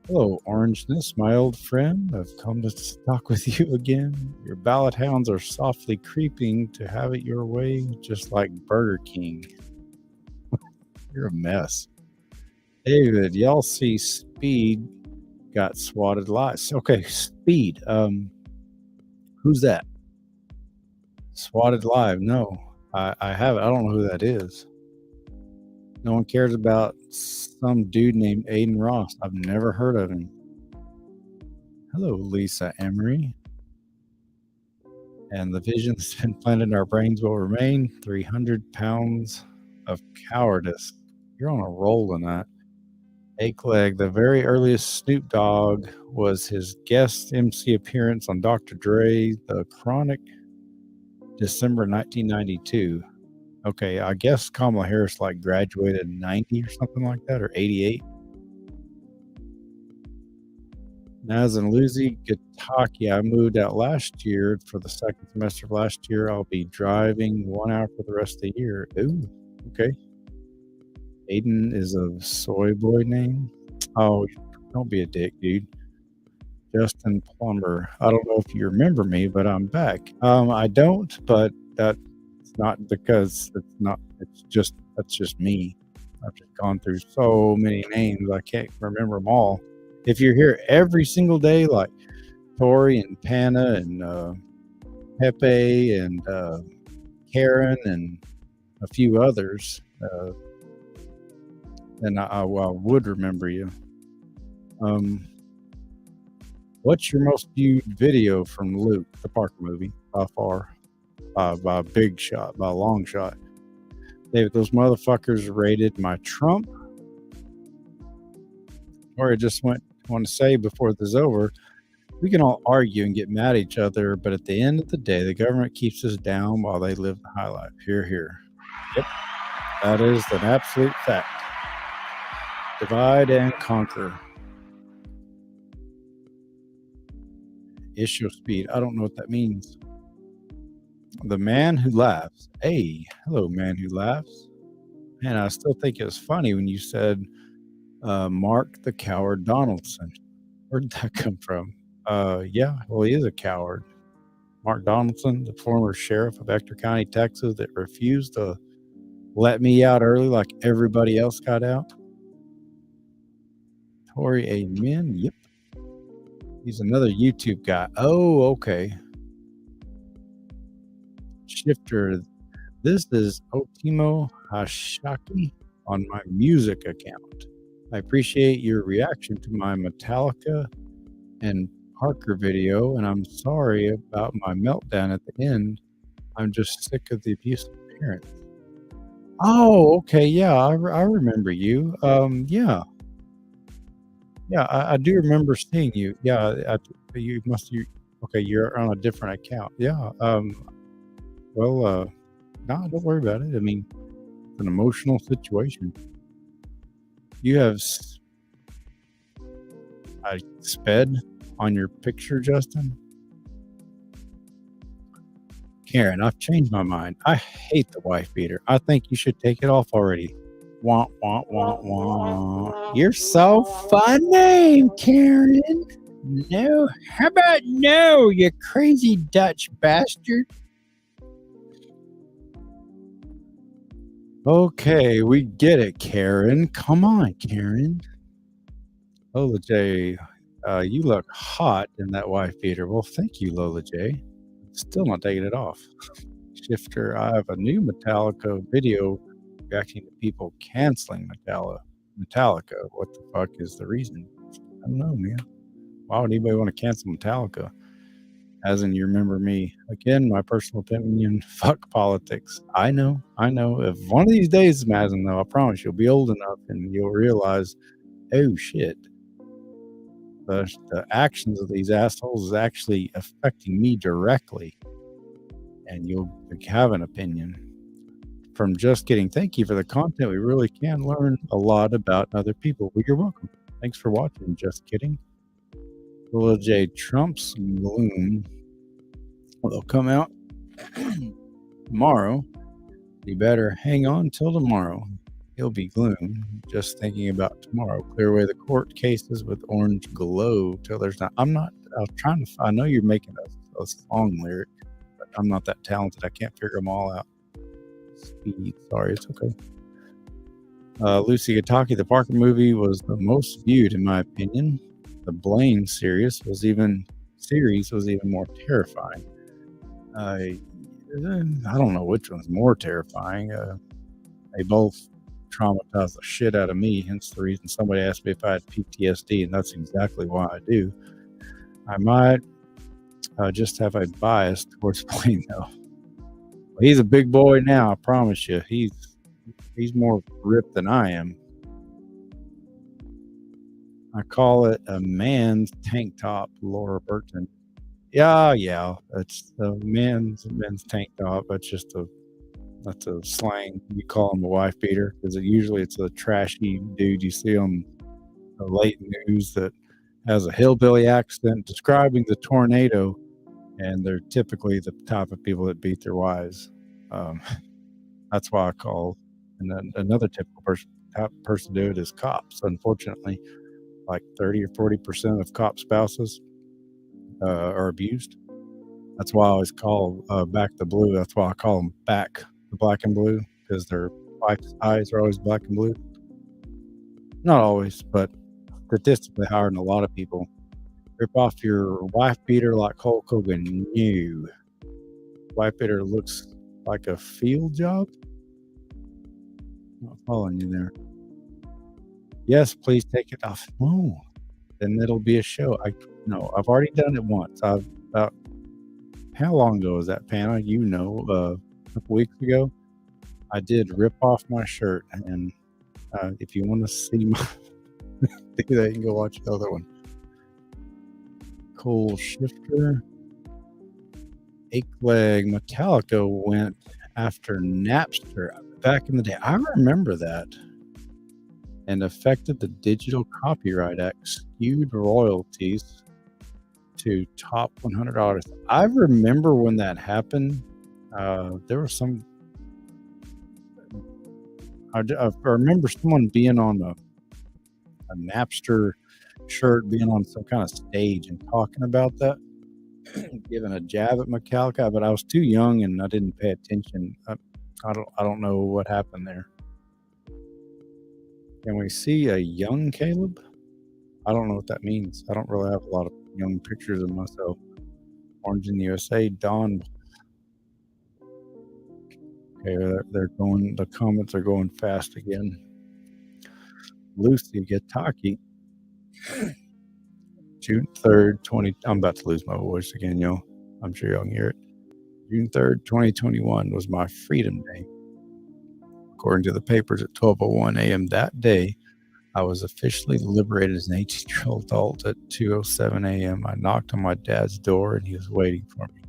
Speaker 1: Hello, Orangeness, my old friend. I've come to talk with you again. Your ballot hounds are softly creeping to have it your way, just like Burger King. You're a mess. David, y'all see Speed got swatted live. Okay, Speed. Who's that? Swatted live? No, I haven't. I don't know who that is. No one cares about some dude named Aiden Ross. I've never heard of him. Hello, Lisa Emery. And the vision that's been planted in our brains will remain. 300 pounds of cowardice. You're on a roll in that. Akeleg, the very earliest Snoop Dogg was his guest MC appearance on Dr. Dre, The Chronic, December 1992. Okay, I guess Kamala Harris graduated in 90 or something like that, or 88. Naz and Lucy Gataki, I moved out last year for the second semester of last year. I'll be driving 1 hour for the rest of the year. Ooh, okay. Aiden is a soy boy name. Oh, don't be a dick, dude. Justin Plumber. I don't know if you remember me, but I'm back. I don't, but that's not because that's just me. I've just gone through so many names, I can't remember them all. If you're here every single day, like Tori and Panna and Pepe and Karen and a few others, then I would remember you. What's your most viewed video from Luke, the Parker movie, by far? By a big shot, by a long shot. David, those motherfuckers raided my Trump. Or I just want to say before this is over, we can all argue and get mad at each other, but at the end of the day, the government keeps us down while they live the high life. Hear, hear. Yep, that is an absolute fact. Divide and conquer. Issue speed. I don't know what that means. The man who laughs. Hey, hello, man who laughs. Man, I still think it was funny when you said Mark the Coward Donaldson. Where'd that come from? Yeah, well, he is a coward. Mark Donaldson, the former sheriff of Ector County, Texas, that refused to let me out early like everybody else got out. Tori Amen. Yep. He's another YouTube guy. Oh, okay. Shifter. This is Otimo Hashaki on my music account. I appreciate your reaction to my Metallica and Parker video, and I'm sorry about my meltdown at the end. I'm just sick of the abusive parents. Oh, okay. Yeah, I remember you. Yeah. Yeah, I do remember seeing you. Yeah, you must. Okay? You're on a different account. Yeah. Well, no, don't worry about it. I mean, it's an emotional situation. You have sped on your picture, Justin. Karen, I've changed my mind. I hate the wife beater. I think you should take it off already. Wah, wah, wah, wah. You're so funny, Karen. No. How about no, you crazy Dutch bastard? Okay, we get it, Karen. Come on, Karen. Lola J, you look hot in that wife beater. Well, thank you, Lola J. Still not taking it off. Shifter, I have a new Metallica video reacting to people canceling Metallica. What the fuck is the reason? I don't know, man. Why would anybody want to cancel Metallica? As in, you remember me. Again, my personal opinion, fuck politics. I know. If one of these days, Mazen, though, I promise you'll be old enough and you'll realize, oh shit, the actions of these assholes is actually affecting me directly. And you'll have an opinion. From just getting thank you for the content, we really can learn a lot about other people. Well, you're welcome. Thanks for watching. Just kidding. Little J, Trump's gloom will come out tomorrow. You better hang on till tomorrow. He'll be gloom just thinking about tomorrow. Clear away the court cases with orange glow till there's not. I was trying to. I know you're making a song lyric, but I'm not that talented. I can't figure them all out. Speed. Sorry, it's okay. Lucy Gataki, the Parker movie was the most viewed, in my opinion. The Blaine series was even more terrifying. I don't know which one's more terrifying. They both traumatized the shit out of me, hence the reason somebody asked me if I had PTSD, and that's exactly why I do. I might just have a bias towards Blaine, though. Well, he's a big boy now, I promise you. He's more ripped than I am. I call it a man's tank top, Laura Burton. Yeah, it's the men's tank top. That's a slang. You call him a wife beater because usually it's a trashy dude you see on the late news that has a hillbilly accent describing the tornado, and they're typically the type of people that beat their wives. That's why I call. And then another typical person to do it is cops. Unfortunately, like 30 or 40% of cop spouses are abused. That's why I always call Back the Blue. That's why I call them Back the Black and Blue, because their wife's eyes are always black and blue. Not always, but statistically higher than a lot of people. Rip off your wife beater like Hulk Hogan. No. Wife beater looks like a field job. I'm not following you there. Yes, please take it off. No, then it'll be a show. I've already done it once. How long ago was that, Panna? A couple weeks ago. I did rip off my shirt, and if you want to see my do that, you can go watch the other one. Cole Shifter. Ache Leg. Metallica went after Napster back in the day. I remember that. And affected the Digital Copyright Act, skewed royalties to top 100 artists. I remember when that happened. There was some. I remember someone being on a Napster shirt, being on some kind of stage and talking about that, giving a jab at Metallica. But I was too young and I didn't pay attention. I don't know what happened there. Can we see a young Caleb? I don't know what that means. I don't really have a lot of young pictures of myself. Orange in the USA, Dawn. Okay, they're going. The comments are going fast again. Lucy Gataki, June 3rd, 20. I'm about to lose my voice again, y'all. I'm sure y'all can hear it. June 3rd, 2021 was my freedom day. According to the papers, at 12:01 a.m. that day, I was officially liberated as an 18-year-old adult. At 2:07 a.m., I knocked on my dad's door and he was waiting for me.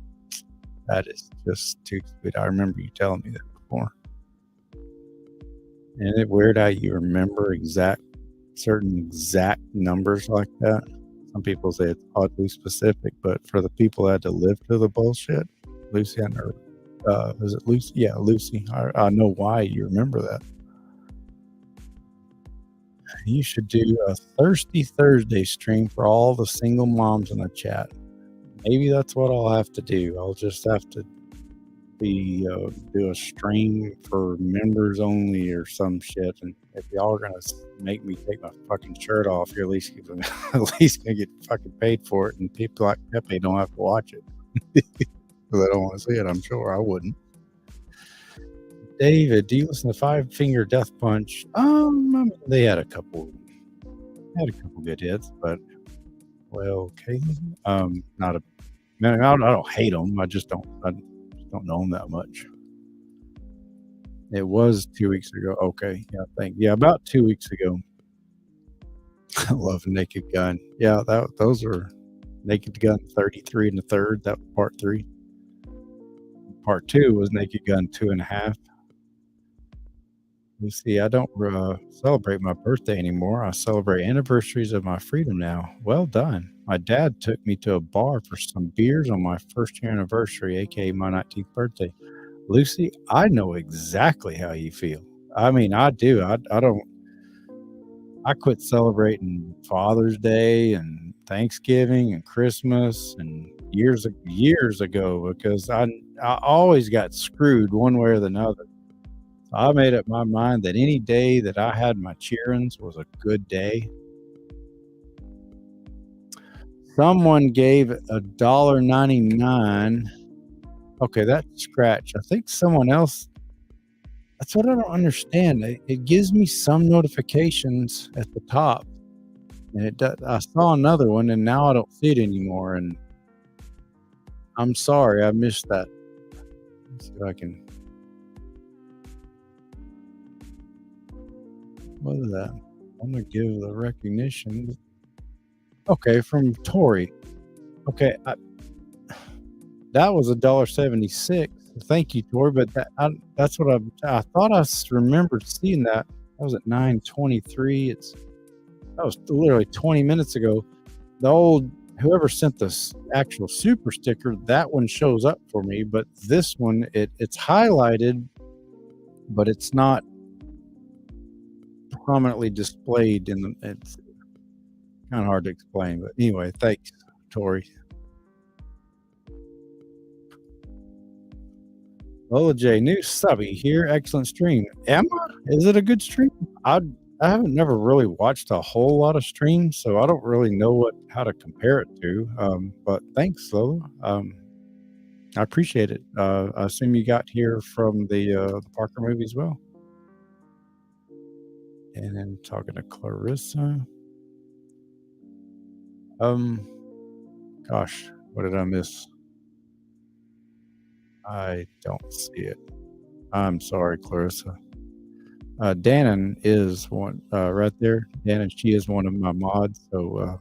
Speaker 1: That is just too sweet. I remember you telling me that before. Isn't it weird how you remember certain exact numbers like that? Some people say it's oddly specific, but for the people that had to live through the bullshit, Lucy, is it Lucy? Yeah, Lucy. I know why you remember that. You should do a Thirsty Thursday stream for all the single moms in the chat. Maybe that's what I'll have to do. I'll just have to do a stream for members only or some shit. And if y'all are gonna make me take my fucking shirt off, you're at least gonna get fucking paid for it. And people like Pepe don't have to watch it. They don't want to see it. I'm sure I wouldn't. David, do you listen to Five Finger Death Punch? They had a couple good hits, but well, okay. Not a man. I don't hate them. I just don't know them that much. It was 2 weeks ago. Okay, yeah, about 2 weeks ago. I love Naked Gun. Yeah, those are Naked Gun 33 and the third. That was part 3. Part 2 was Naked Gun 2.5. You see, I don't celebrate my birthday anymore. I celebrate anniversaries of my freedom now. Well done. My dad took me to a bar for some beers on my first year anniversary, aka my 19th birthday. Lucy, I know exactly how you feel. I mean, I do. I quit celebrating Father's Day and Thanksgiving and Christmas and years ago because I always got screwed one way or the other. I made up my mind that any day that I had my cheerings was a good day. Someone gave $1.99. Okay, that's scratch. I think someone else. That's what I don't understand. It gives me some notifications at the top, and I saw another one, and now I don't see it anymore. And I'm sorry, I missed that. Let's see if I can. What is that? I'm gonna give the recognition. Okay, from Tori. Okay, that was $1.76. Thank you, Tori. But that's what I thought I remembered seeing that. That was at 9:23. That was literally 20 minutes ago. The old whoever sent this actual super sticker, that one shows up for me. But this one, it's highlighted, but it's not prominently displayed it's kind of hard to explain, but anyway, thanks, Tori. Lola J, new subby here. Excellent stream. Emma, is it a good stream? I haven't never really watched a whole lot of streams, so I don't really know how to compare it to. But thanks, Lola. I appreciate it. I assume you got here from the Parker movie as well. And then talking to Clarissa. Gosh, what did I miss? I don't see it. I'm sorry, Clarissa. Dannon is one right there. Dannon, she is one of my mods. So,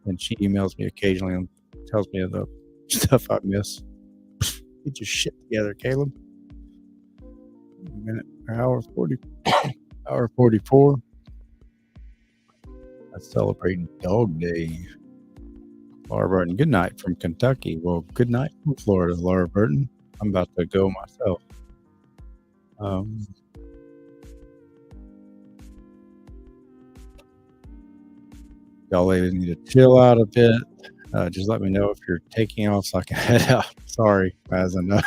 Speaker 1: and she emails me occasionally and tells me the stuff I miss. Get your shit together, Caleb. Hour 40. Hour 44. I celebrate Dog Day. Laura Burton, good night from Kentucky. Well, good night from Florida, Laura Burton. I'm about to go myself. Y'all ladies need to chill out a bit. Just let me know if you're taking off so I can head out. Sorry, as I know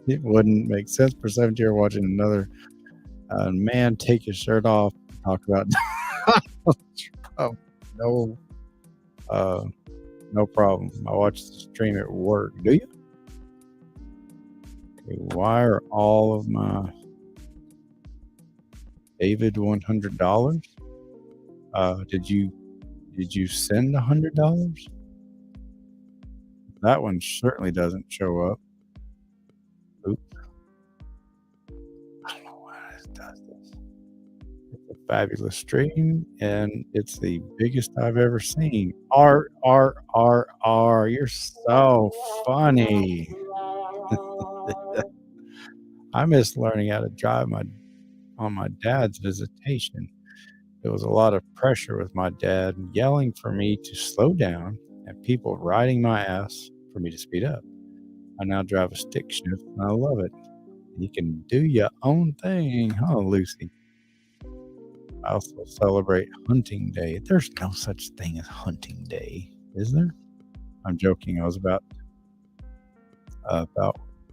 Speaker 1: it wouldn't make sense for 17-year watching another man take his shirt off and talk about Trump. No, no problem. I watch the stream at work. Do you? Okay, why are all of my David $100? Did you send $100? That one certainly doesn't show up. Oops. I don't know why it does this. It's a fabulous stream, and it's the biggest I've ever seen. R. You're so funny. I miss learning how to drive on my dad's visitation. There was a lot of pressure with my dad yelling for me to slow down and people riding my ass for me to speed up. I now drive a stick shift and I love it. You can do your own thing, huh, Lucy? I also celebrate Hunting Day. There's no such thing as Hunting Day, is there? I'm joking. I was about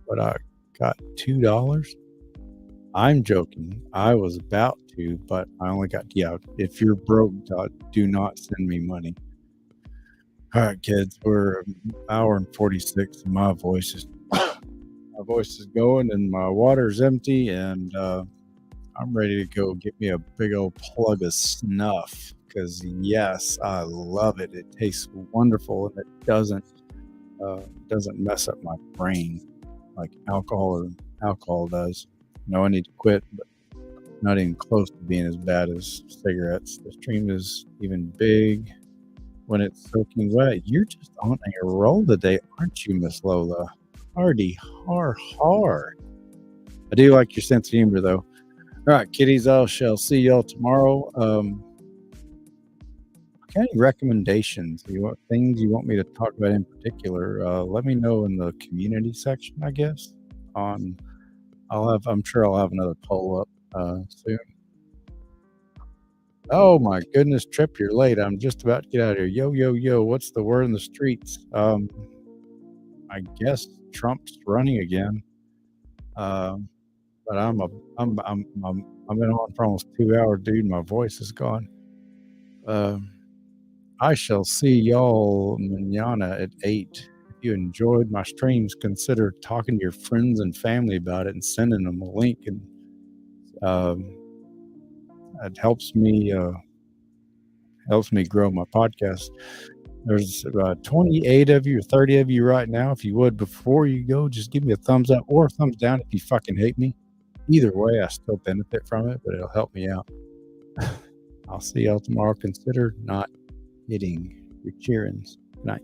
Speaker 1: what I got $2. I'm joking. I was about to, but I only got, if you're broke, do not send me money. All right, kids, we're an hour and 46. And my voice is going and my water's empty, and I'm ready to go get me a big old plug of snuff because, yes, I love it. It tastes wonderful, and it doesn't mess up my brain like alcohol does. No, I need to quit, but not even close to being as bad as cigarettes. The stream is even big when it's soaking wet. You're just on a roll today, aren't you, Miss Lola? Hardy, har. I do like your sense of humor, though. All right, kiddies, I shall see y'all tomorrow. Any recommendations? Things you want me to talk about in particular? Let me know in the community section, I guess. I'm sure I'll have another poll up soon. Oh my goodness, Trip, you're late. I'm just about to get out of here. Yo, what's the word in the streets? I guess Trump's running again. But I've been on for almost 2 hours, dude. My voice is gone. I shall see y'all mañana at 8. If you enjoyed my streams, consider talking to your friends and family about it and sending them a link. And it helps me grow my podcast. There's 28 of you or 30 of you right now. If you would, before you go, just give me a thumbs up or a thumbs down if you fucking hate me. Either way, I still benefit from it, but it'll help me out. I'll see y'all tomorrow. Consider not hitting your cheerings. Good night.